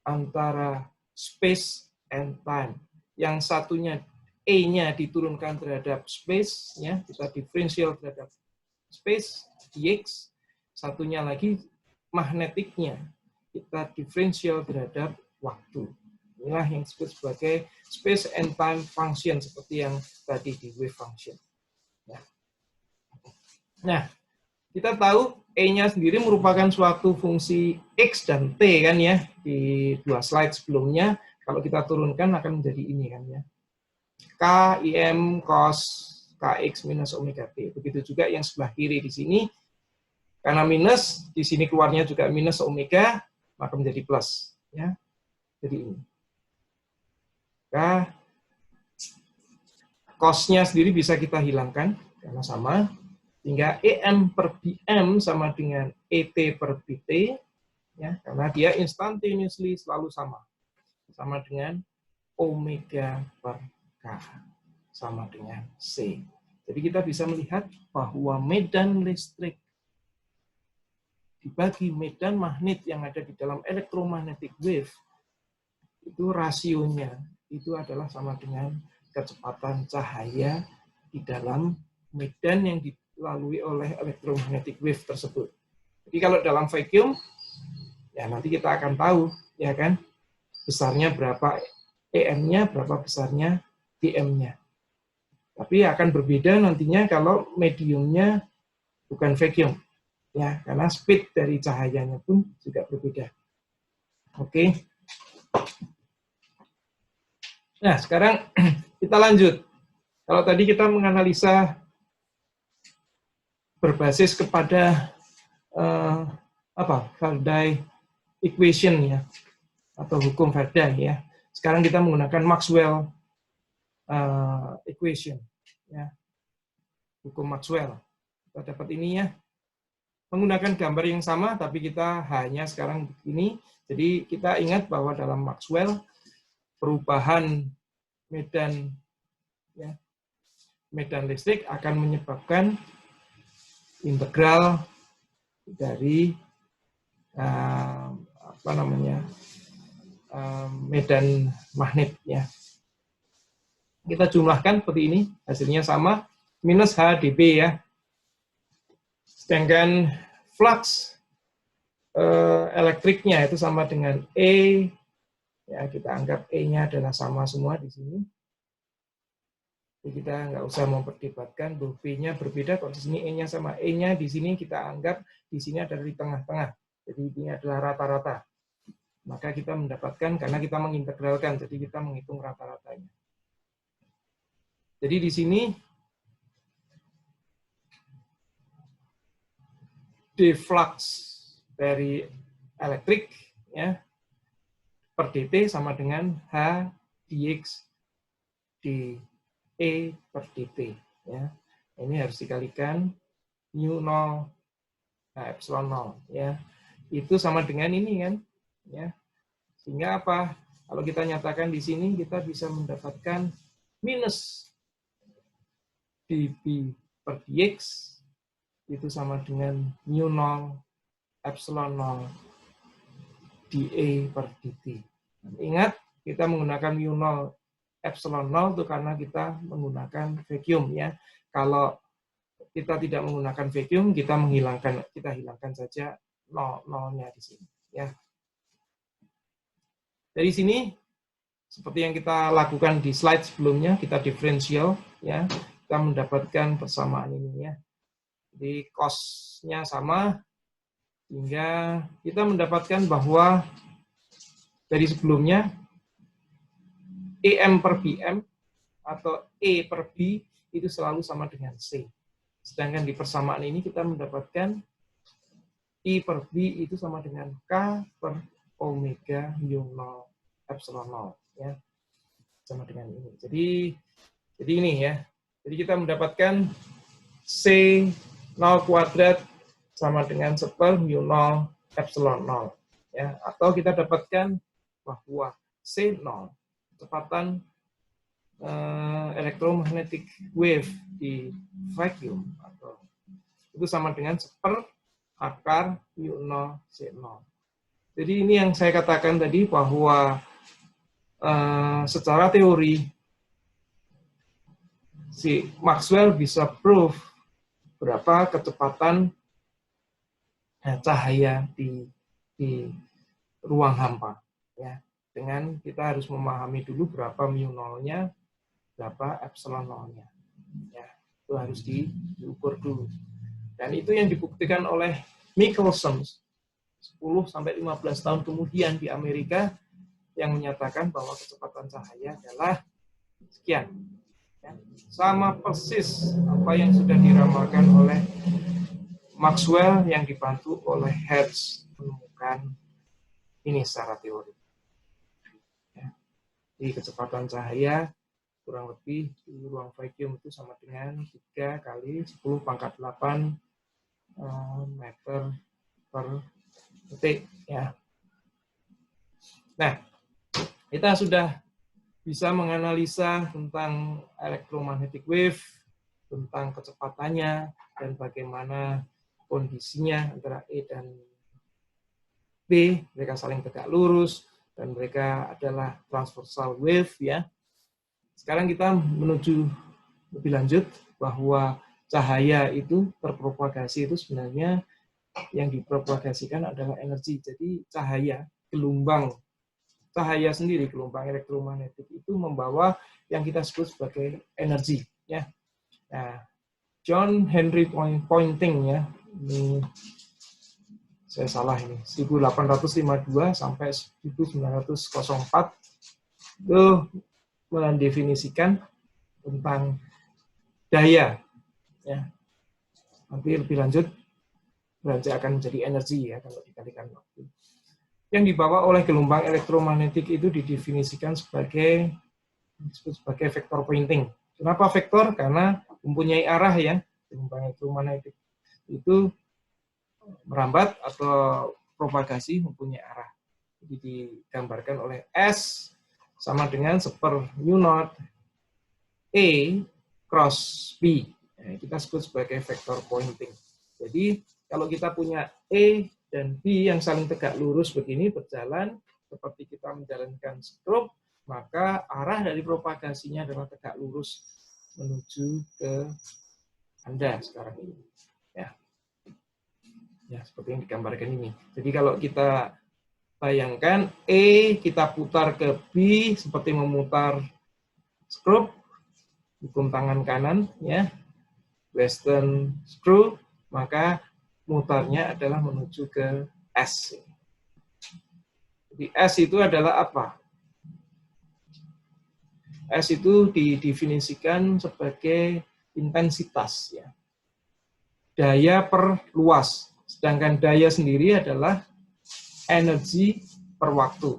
antara space and time. Yang satunya E-nya diturunkan terhadap space, ya, kita diferensial terhadap space dx, satunya lagi magnetiknya kita diferensial terhadap waktu. Inilah yang disebut sebagai space and time function seperti yang tadi di wave function. Nah, kita tahu E-nya sendiri merupakan suatu fungsi X dan T kan ya, di 2 slide sebelumnya. Kalau kita turunkan akan menjadi ini kan ya. K Im cos Kx minus omega T. Begitu juga yang sebelah kiri di sini. Karena minus, di sini keluarnya juga minus omega, maka menjadi plus. Ya. Jadi ini. K cos-nya sendiri bisa kita hilangkan, karena sama. Sehingga EM per BM sama dengan ET per BT, ya, karena dia instantaneously selalu sama. Sama dengan omega per K, sama dengan C. Jadi kita bisa melihat bahwa medan listrik dibagi medan magnet yang ada di dalam electromagnetic wave, itu rasionya itu adalah sama dengan kecepatan cahaya di dalam medan yang dilalui oleh electromagnetic wave tersebut. Jadi kalau dalam vacuum, ya nanti kita akan tahu, ya kan, besarnya berapa EM-nya, berapa besarnya DM-nya. Tapi akan berbeda nantinya kalau mediumnya bukan vacuum, ya, karena speed dari cahayanya pun juga berbeda. Oke. Nah, sekarang kita lanjut. Kalau tadi kita menganalisa berbasis kepada Faraday equation, ya, atau hukum Faraday, ya. Sekarang kita menggunakan Maxwell equation, ya, hukum Maxwell. Kita dapat ini, ya, menggunakan gambar yang sama, tapi kita hanya sekarang begini. Jadi kita ingat bahwa dalam Maxwell perubahan medan, ya, medan listrik akan menyebabkan integral dari medan magnet, ya. Kita jumlahkan seperti ini, hasilnya sama, minus H dB, ya. Sedangkan flux elektriknya itu sama dengan E, ya, kita anggap E-nya adalah sama semua di sini. Jadi kita nggak usah memperdebatkan bahwa B-nya berbeda, kalau di sini E-nya sama. E-nya di sini kita anggap di sini adalah di tengah-tengah. Jadi ini adalah rata-rata. Maka kita mendapatkan, karena kita mengintegralkan, jadi kita menghitung rata-ratanya. Jadi di sini deflux dari elektrik, ya, per dt sama dengan H dx dE per dt, ya. Ini harus dikalikan mu 0 epsilon 0, ya. Itu sama dengan ini, kan, ya. Sehingga apa? Kalau kita nyatakan di sini, kita bisa mendapatkan minus dB per dx itu sama dengan mu 0 epsilon 0 dE per dt. Ingat, kita menggunakan mu 0 epsilon 0 itu karena kita menggunakan vacuum, ya. Kalau kita tidak menggunakan vacuum, kita hilangkan saja nolnya di sini, ya. Dari sini, seperti yang kita lakukan di slide sebelumnya, kita diferensial, ya, kita mendapatkan persamaan ini, ya. Jadi cost-nya sama, sehingga kita mendapatkan bahwa dari sebelumnya EM per BM atau E per B itu selalu sama dengan C. Sedangkan di persamaan ini kita mendapatkan I per B itu sama dengan K per omega mu 0 epsilon 0, ya. Sama dengan ini. Jadi ini, ya. Jadi kita mendapatkan C 0 kuadrat sama dengan 10 mu 0 epsilon 0, ya. Atau kita dapatkan bahwa C0, kecepatan electromagnetic wave di vacuum, atau itu sama dengan 10 akar mu 0 C0. Jadi ini yang saya katakan tadi, bahwa secara teori si Maxwell bisa prove berapa kecepatan cahaya di ruang hampa, ya. Dengan kita harus memahami dulu berapa mu 0-nya, berapa epsilon 0-nya, ya. Itu harus diukur dulu. Dan itu yang dibuktikan oleh Michelson 10-15 tahun kemudian di Amerika, yang menyatakan bahwa kecepatan cahaya adalah sekian. Ya. Sama persis apa yang sudah diramalkan oleh Maxwell yang dibantu oleh Hertz menemukan ini secara teori. Ya. Jadi kecepatan cahaya kurang lebih di ruang vacuum itu sama dengan 3 kali 10 pangkat 8 meter per detik, ya. Nah, kita sudah bisa menganalisa tentang electromagnetic wave, tentang kecepatannya, dan bagaimana kondisinya antara E dan B, mereka saling tegak lurus, dan mereka adalah transversal wave, ya. Sekarang kita menuju lebih lanjut bahwa cahaya itu terpropagasi itu sebenarnya yang dipropagasikan adalah energi. Jadi cahaya, gelombang cahaya sendiri, gelombang elektromagnetik itu membawa yang kita sebut sebagai energi. Ya. Nah, John Henry Poynting, ya, ini saya salah ini, 1852 sampai 1904 itu mendefinisikan tentang daya. Ya. Nanti lebih lanjut berarti akan menjadi energi ya kalau dikalikan waktu. Yang dibawa oleh gelombang elektromagnetik itu didefinisikan sebagai vektor Poynting. Kenapa vektor? Karena mempunyai arah ya. Gelombang elektromagnetik itu merambat atau propagasi mempunyai arah. Jadi digambarkan oleh S sama dengan seper mu naught E cross B. Nah, kita sebut sebagai vektor Poynting. Jadi kalau kita punya E dan B yang saling tegak lurus begini berjalan seperti kita menjalankan skrup, maka arah dari propagasinya adalah tegak lurus menuju ke Anda sekarang ini. Ya, seperti yang digambarkan ini. Jadi kalau kita bayangkan E kita putar ke B seperti memutar skrup, hukum tangan kanan, ya, western screw, maka mutarnya adalah menuju ke S. Jadi S itu adalah apa? S itu didefinisikan sebagai intensitas, ya, daya per luas. Sedangkan daya sendiri adalah energi per waktu.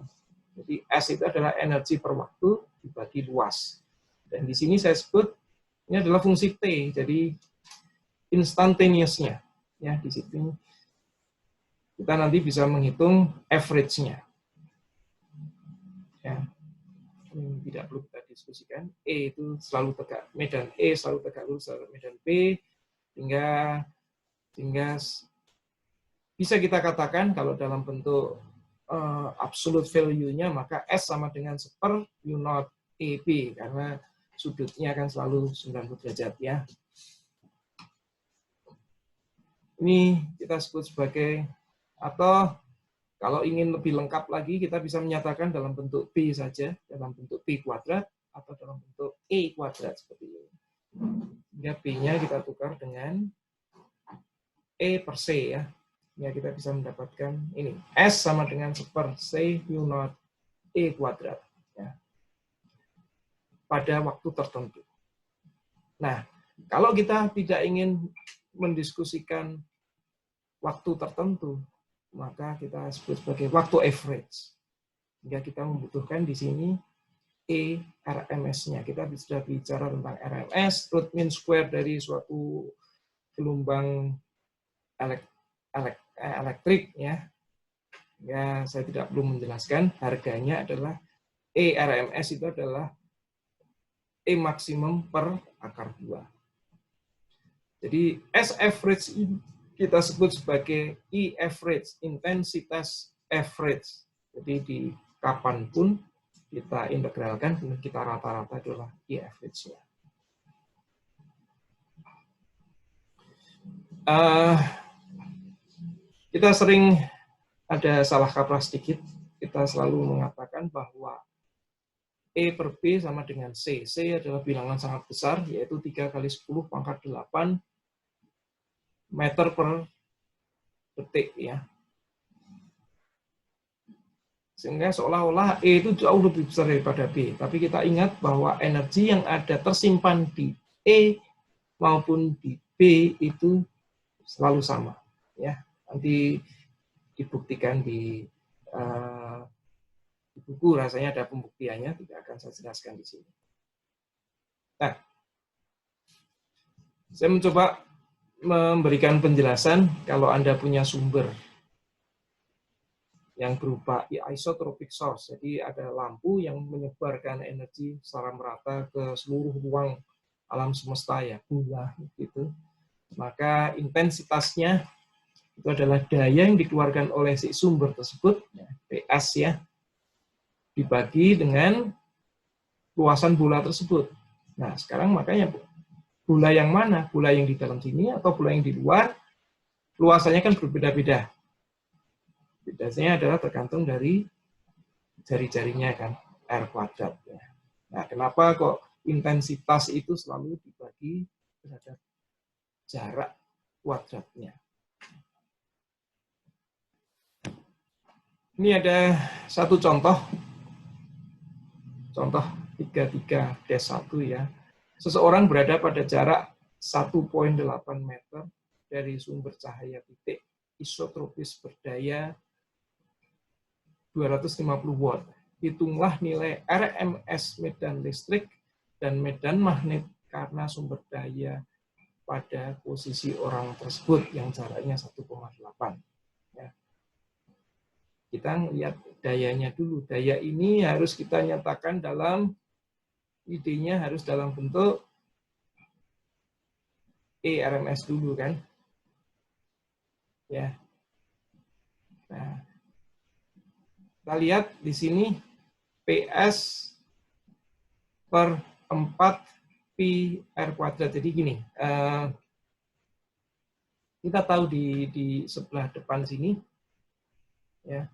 Jadi S itu adalah energi per waktu dibagi luas. Dan di sini saya sebut ini adalah fungsi T. Jadi instantaneousnya. Ya, di situ kita nanti bisa menghitung average-nya. Ya. Ini tidak perlu kita diskusikan. E itu selalu tegak, medan E selalu tegak lurus terhadap medan B, hingga bisa kita katakan kalau dalam bentuk absolute value-nya, maka S sama dengan seper mu naught EB, karena sudutnya akan selalu 90 derajat, ya. Ini kita sebut sebagai, atau kalau ingin lebih lengkap lagi, kita bisa menyatakan dalam bentuk B saja, dalam bentuk B kuadrat, atau dalam bentuk E kuadrat, seperti ini. Sehingga B-nya kita tukar dengan E per C, ya. Ya, kita bisa mendapatkan ini. S sama dengan seper C mu naught E kuadrat. Ya. Pada waktu tertentu. Nah, kalau kita tidak ingin mendiskusikan waktu tertentu, maka kita sebut sebagai waktu average. Hingga kita membutuhkan di sini E RMS-nya. Kita sudah bicara tentang RMS, root mean square dari suatu gelombang elektrik, ya. Ya, saya tidak perlu menjelaskan. Harganya adalah E RMS itu adalah E maksimum per akar 2. Jadi S average ini kita sebut sebagai E average, intensitas average. Jadi di kapanpun kita integralkan, kita rata-rata adalah E average-nya. Kita sering ada salah kaprah sedikit. Kita selalu mengatakan bahwa E per B sama dengan C. C adalah bilangan sangat besar, yaitu 3 kali 10 pangkat 8 meter per detik, ya. Sehingga seolah-olah E itu jauh lebih besar daripada B. Tapi kita ingat bahwa energi yang ada tersimpan di E maupun di B itu selalu sama, ya. Nanti dibuktikan di buku, rasanya ada pembuktiannya, tidak akan saya jelaskan di sini. Nah, saya mencoba memberikan penjelasan kalau Anda punya sumber yang berupa isotropic source, jadi ada lampu yang menyebarkan energi secara merata ke seluruh ruang alam semesta, ya, bunga gitu. Maka intensitasnya itu adalah daya yang dikeluarkan oleh si sumber tersebut, PS, ya, dibagi dengan luasan bola tersebut. Nah, sekarang makanya bola yang mana? Bola yang di dalam sini atau bola yang di luar? Luasannya kan berbeda-beda. Bedanya adalah tergantung dari jari-jarinya kan, R kuadrat. Nah, kenapa kok intensitas itu selalu dibagi terhadap jarak kuadratnya? Ini ada satu contoh 33-1 ya. Seseorang berada pada jarak 1,8 meter dari sumber cahaya titik isotropis berdaya 250 watt. Hitunglah nilai RMS medan listrik dan medan magnet karena sumber daya pada posisi orang tersebut yang jaraknya 1,8. Ya. Kita lihat dayanya dulu. Daya ini harus kita nyatakan dalam, idenya harus dalam bentuk RMS dulu kan. Ya. Nah, kita lihat di sini PS per 4 pi R kuadrat. Jadi gini, kita tahu di sebelah depan sini, ya,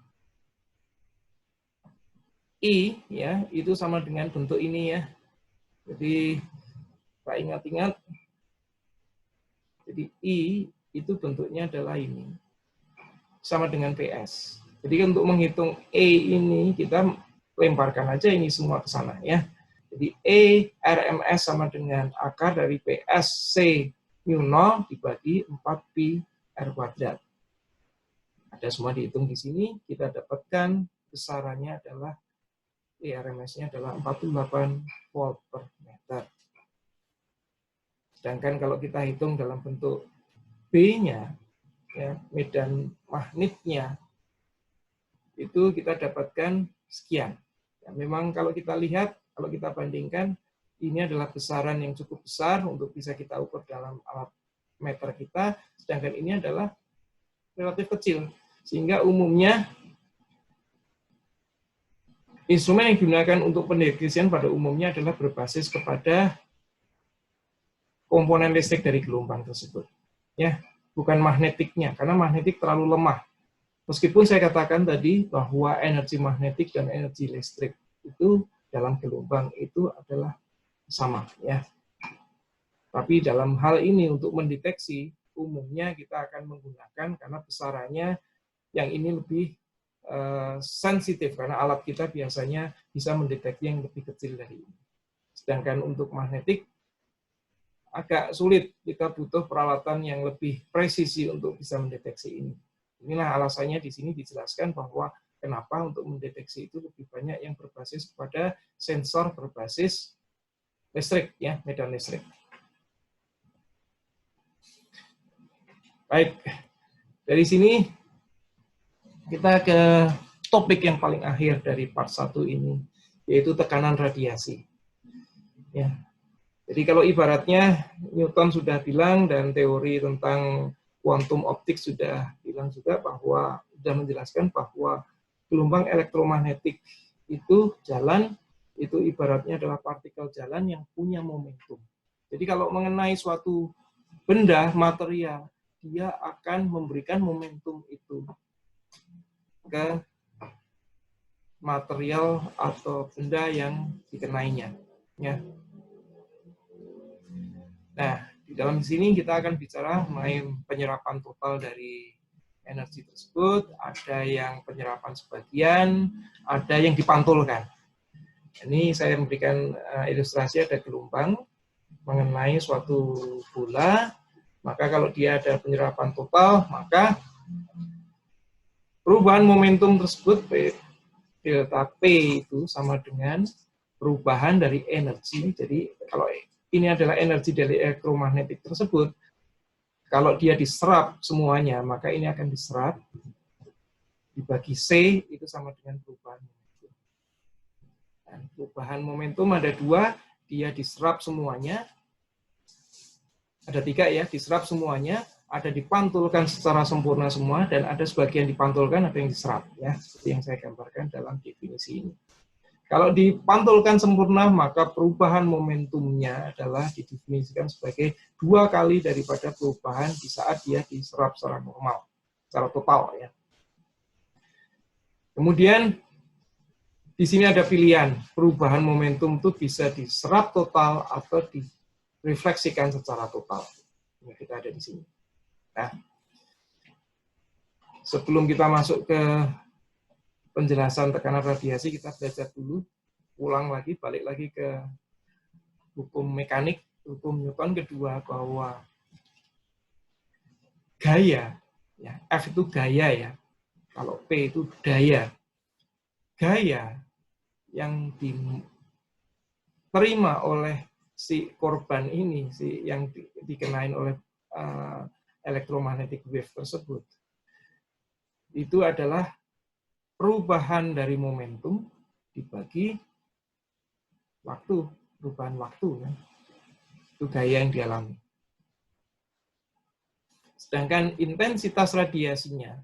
I ya itu sama dengan bentuk ini ya. Jadi kita ingat-ingat, jadi I itu bentuknya adalah ini, sama dengan PS. Jadi untuk menghitung E ini kita lemparkan aja ini semua ke sana ya. Jadi E RMS sama dengan akar dari PS C mu 0 dibagi 4 pi R kuadrat. Ada semua dihitung di sini, kita dapatkan besarannya adalah RMS-nya adalah 48 volt per meter. Sedangkan kalau kita hitung dalam bentuk B-nya, ya, medan magnetnya, itu kita dapatkan sekian. Ya, memang kalau kita lihat, kalau kita bandingkan, ini adalah besaran yang cukup besar untuk bisa kita ukur dalam alat meter kita, sedangkan ini adalah relatif kecil. Sehingga umumnya instrumen yang digunakan untuk pendeteksian pada umumnya adalah berbasis kepada komponen listrik dari gelombang tersebut. Ya, bukan magnetiknya, karena magnetik terlalu lemah. Meskipun saya katakan tadi bahwa energi magnetik dan energi listrik itu dalam gelombang itu adalah sama, ya. Tapi dalam hal ini untuk mendeteksi umumnya kita akan menggunakan karena besarannya yang ini lebih sensitif karena alat kita biasanya bisa mendeteksi yang lebih kecil dari ini. Sedangkan untuk magnetik agak sulit, kita butuh peralatan yang lebih presisi untuk bisa mendeteksi ini. Inilah alasannya di sini dijelaskan bahwa kenapa untuk mendeteksi itu lebih banyak yang berbasis pada sensor berbasis listrik, ya, medan listrik. Baik, dari sini kita ke topik yang paling akhir dari part 1 ini, yaitu tekanan radiasi. Ya. Jadi kalau ibaratnya Newton sudah bilang dan teori tentang quantum optics sudah bilang juga bahwa sudah menjelaskan bahwa gelombang elektromagnetik itu jalan, itu ibaratnya adalah partikel jalan yang punya momentum. Jadi kalau mengenai suatu benda material, dia akan memberikan momentum itu ke material atau benda yang dikenainya. Ya. Nah, di dalam sini kita akan bicara mengenai penyerapan total dari energi tersebut, ada yang penyerapan sebagian, ada yang dipantulkan. Ini saya memberikan ilustrasi, ada gelombang mengenai suatu bola, maka kalau dia ada penyerapan total, maka perubahan momentum tersebut, delta P itu sama dengan perubahan dari energi. Jadi kalau ini adalah energi dari elektromagnetik tersebut, kalau dia diserap semuanya, maka ini akan diserap, dibagi C, itu sama dengan perubahan momentum. Dan perubahan momentum ada 2, dia diserap semuanya, ada 3 ya, diserap semuanya, ada dipantulkan secara sempurna semua, dan ada sebagian dipantulkan, ada yang diserap, ya, seperti yang saya gambarkan dalam definisi ini. Kalau dipantulkan sempurna, maka perubahan momentumnya adalah didefinisikan sebagai 2 kali daripada perubahan di saat dia diserap secara normal, secara total ya. Kemudian di sini ada pilihan, perubahan momentum itu bisa diserap total atau direfleksikan secara total. Ini kita ada di sini. Nah, sebelum kita masuk ke penjelasan tekanan radiasi, kita belajar dulu, ulang lagi, balik lagi ke hukum mekanik, hukum Newton kedua, bahwa gaya, ya, F itu gaya ya, kalau P itu daya. Gaya yang diterima oleh si korban ini, si yang dikenain oleh electromagnetic wave tersebut, itu adalah perubahan dari momentum dibagi waktu, perubahan waktu. Ya. Itu gaya yang dialami. Sedangkan intensitas radiasinya,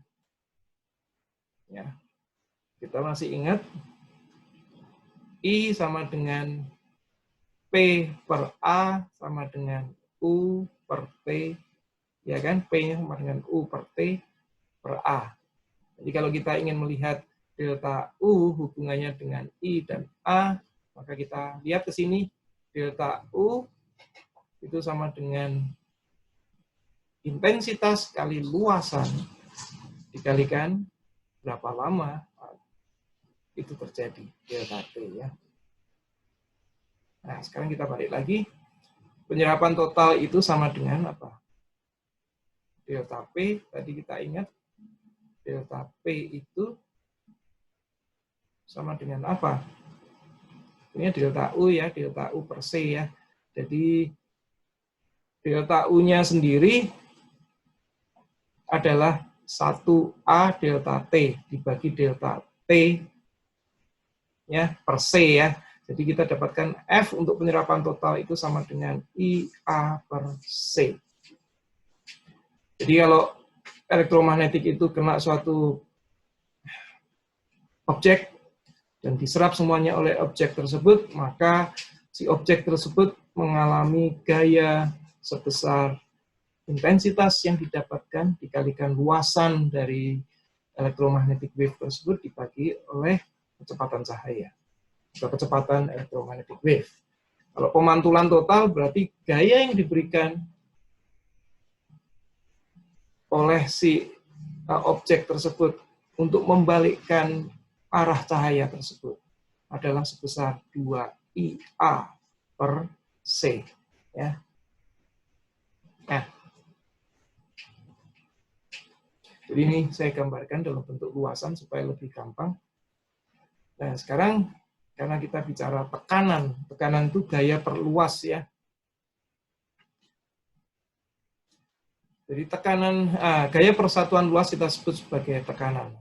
ya, kita masih ingat, I sama dengan P per A sama dengan U per T, ya kan? P-nya sama dengan U per T per A. Jadi kalau kita ingin melihat delta U hubungannya dengan I dan A, maka kita lihat ke sini, delta U itu sama dengan intensitas kali luasan dikalikan berapa lama itu terjadi, delta T ya. Nah, sekarang kita balik lagi. Penyerapan total itu sama dengan apa? Delta P, tadi kita ingat, delta P itu sama dengan apa? Ini delta U ya, delta U per C ya. Jadi delta U-nya sendiri adalah 1A delta T dibagi delta T ya per C ya. Jadi kita dapatkan F untuk penyerapan total itu sama dengan IA per C. Jadi kalau elektromagnetik itu kena suatu objek dan diserap semuanya oleh objek tersebut, maka si objek tersebut mengalami gaya sebesar intensitas yang didapatkan dikalikan luasan dari elektromagnetic wave tersebut dibagi oleh kecepatan cahaya atau kecepatan elektromagnetic wave. Kalau pemantulan total berarti gaya yang diberikan oleh si objek tersebut untuk membalikkan arah cahaya tersebut adalah sebesar 2IA per C. Ya. Nah, jadi ini saya gambarkan dalam bentuk luasan supaya lebih gampang. Nah, sekarang karena kita bicara tekanan, tekanan itu gaya perluas ya. Jadi tekanan, gaya persatuan luas kita sebut sebagai tekanan.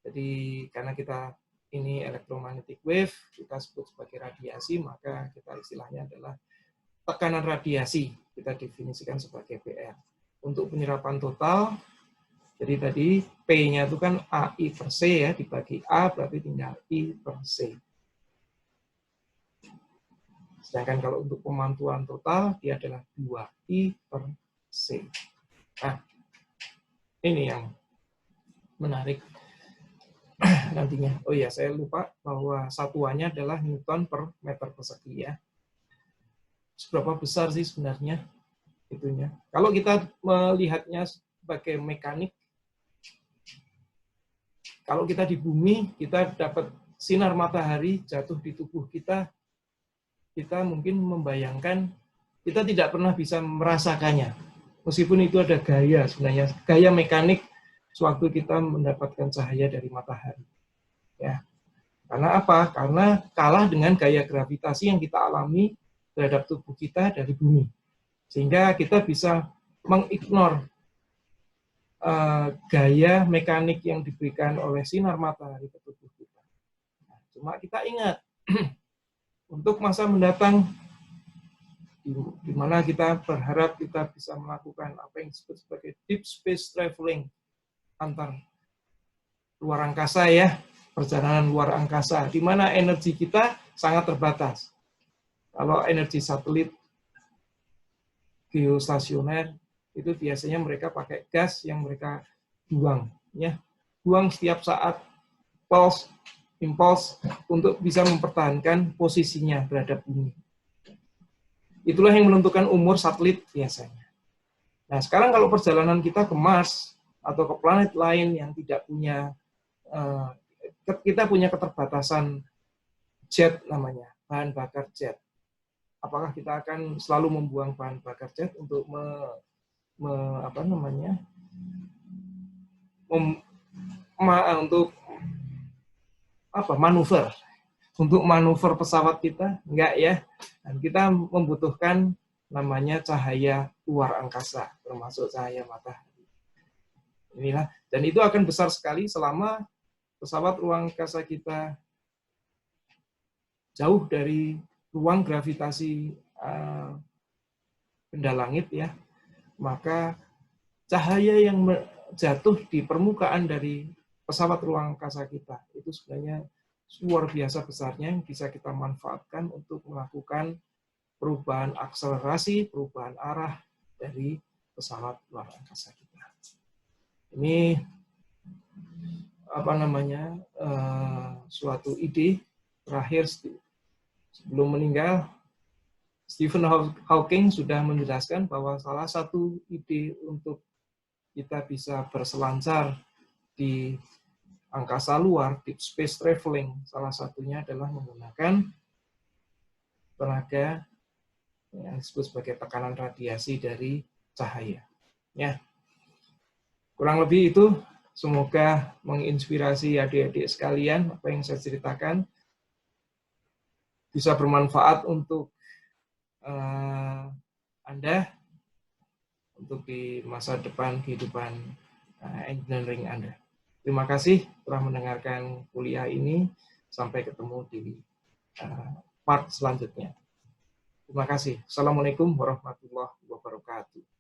Jadi karena kita ini elektromagnetic wave, kita sebut sebagai radiasi, maka kita istilahnya adalah tekanan radiasi. Kita definisikan sebagai PR. Untuk penyerapan total, jadi tadi P-nya itu kan AI per C ya, dibagi A berarti tinggal I per C. Sedangkan kalau untuk pemantulan total, dia adalah 2I per C. Nah, ini yang menarik nantinya. Oh iya, saya lupa bahwa satuannya adalah Newton per meter persegi ya. Seberapa besar sih sebenarnya itunya? Kalau kita melihatnya sebagai mekanik, kalau kita di bumi, kita dapat sinar matahari jatuh di tubuh kita, kita mungkin membayangkan, kita tidak pernah bisa merasakannya. Meskipun itu ada gaya sebenarnya, gaya mekanik sewaktu kita mendapatkan cahaya dari matahari. Ya. Karena apa? Karena kalah dengan gaya gravitasi yang kita alami terhadap tubuh kita dari bumi. Sehingga kita bisa mengignore gaya mekanik yang diberikan oleh sinar matahari ke tubuh kita. Nah, cuma kita ingat, untuk masa mendatang, di mana kita berharap kita bisa melakukan apa yang disebut sebagai deep space traveling antar luar angkasa ya, perjalanan luar angkasa, di mana energi kita sangat terbatas. Kalau energi satelit geostasioner, itu biasanya mereka pakai gas yang mereka buang, ya, buang setiap saat, impuls untuk bisa mempertahankan posisinya terhadap bumi. Itulah yang menentukan umur satelit biasanya. Nah, sekarang kalau perjalanan kita ke Mars atau ke planet lain yang tidak punya, kita punya keterbatasan jet namanya, bahan bakar jet. Apakah kita akan selalu membuang bahan bakar jet untuk manuver pesawat kita? Enggak ya. Dan kita membutuhkan namanya cahaya luar angkasa, termasuk cahaya matahari. Inilah, dan itu akan besar sekali selama pesawat ruang angkasa kita jauh dari ruang gravitasi benda langit, ya, maka cahaya yang jatuh di permukaan dari pesawat ruang angkasa kita itu sebenarnya luar biasa besarnya, yang bisa kita manfaatkan untuk melakukan perubahan akselerasi, perubahan arah dari pesawat luar angkasa kita. Ini suatu ide terakhir sebelum meninggal. Stephen Hawking sudah menjelaskan bahwa salah satu ide untuk kita bisa berselancar di angkasa luar, deep space traveling, salah satunya adalah menggunakan tenaga yang disebut sebagai tekanan radiasi dari cahaya. Ya, kurang lebih itu. Semoga menginspirasi adik-adik sekalian apa yang saya ceritakan, bisa bermanfaat untuk Anda untuk di masa depan kehidupan engineering Anda. Terima kasih telah mendengarkan kuliah ini. Sampai ketemu di part selanjutnya. Terima kasih. Assalamualaikum warahmatullahi wabarakatuh.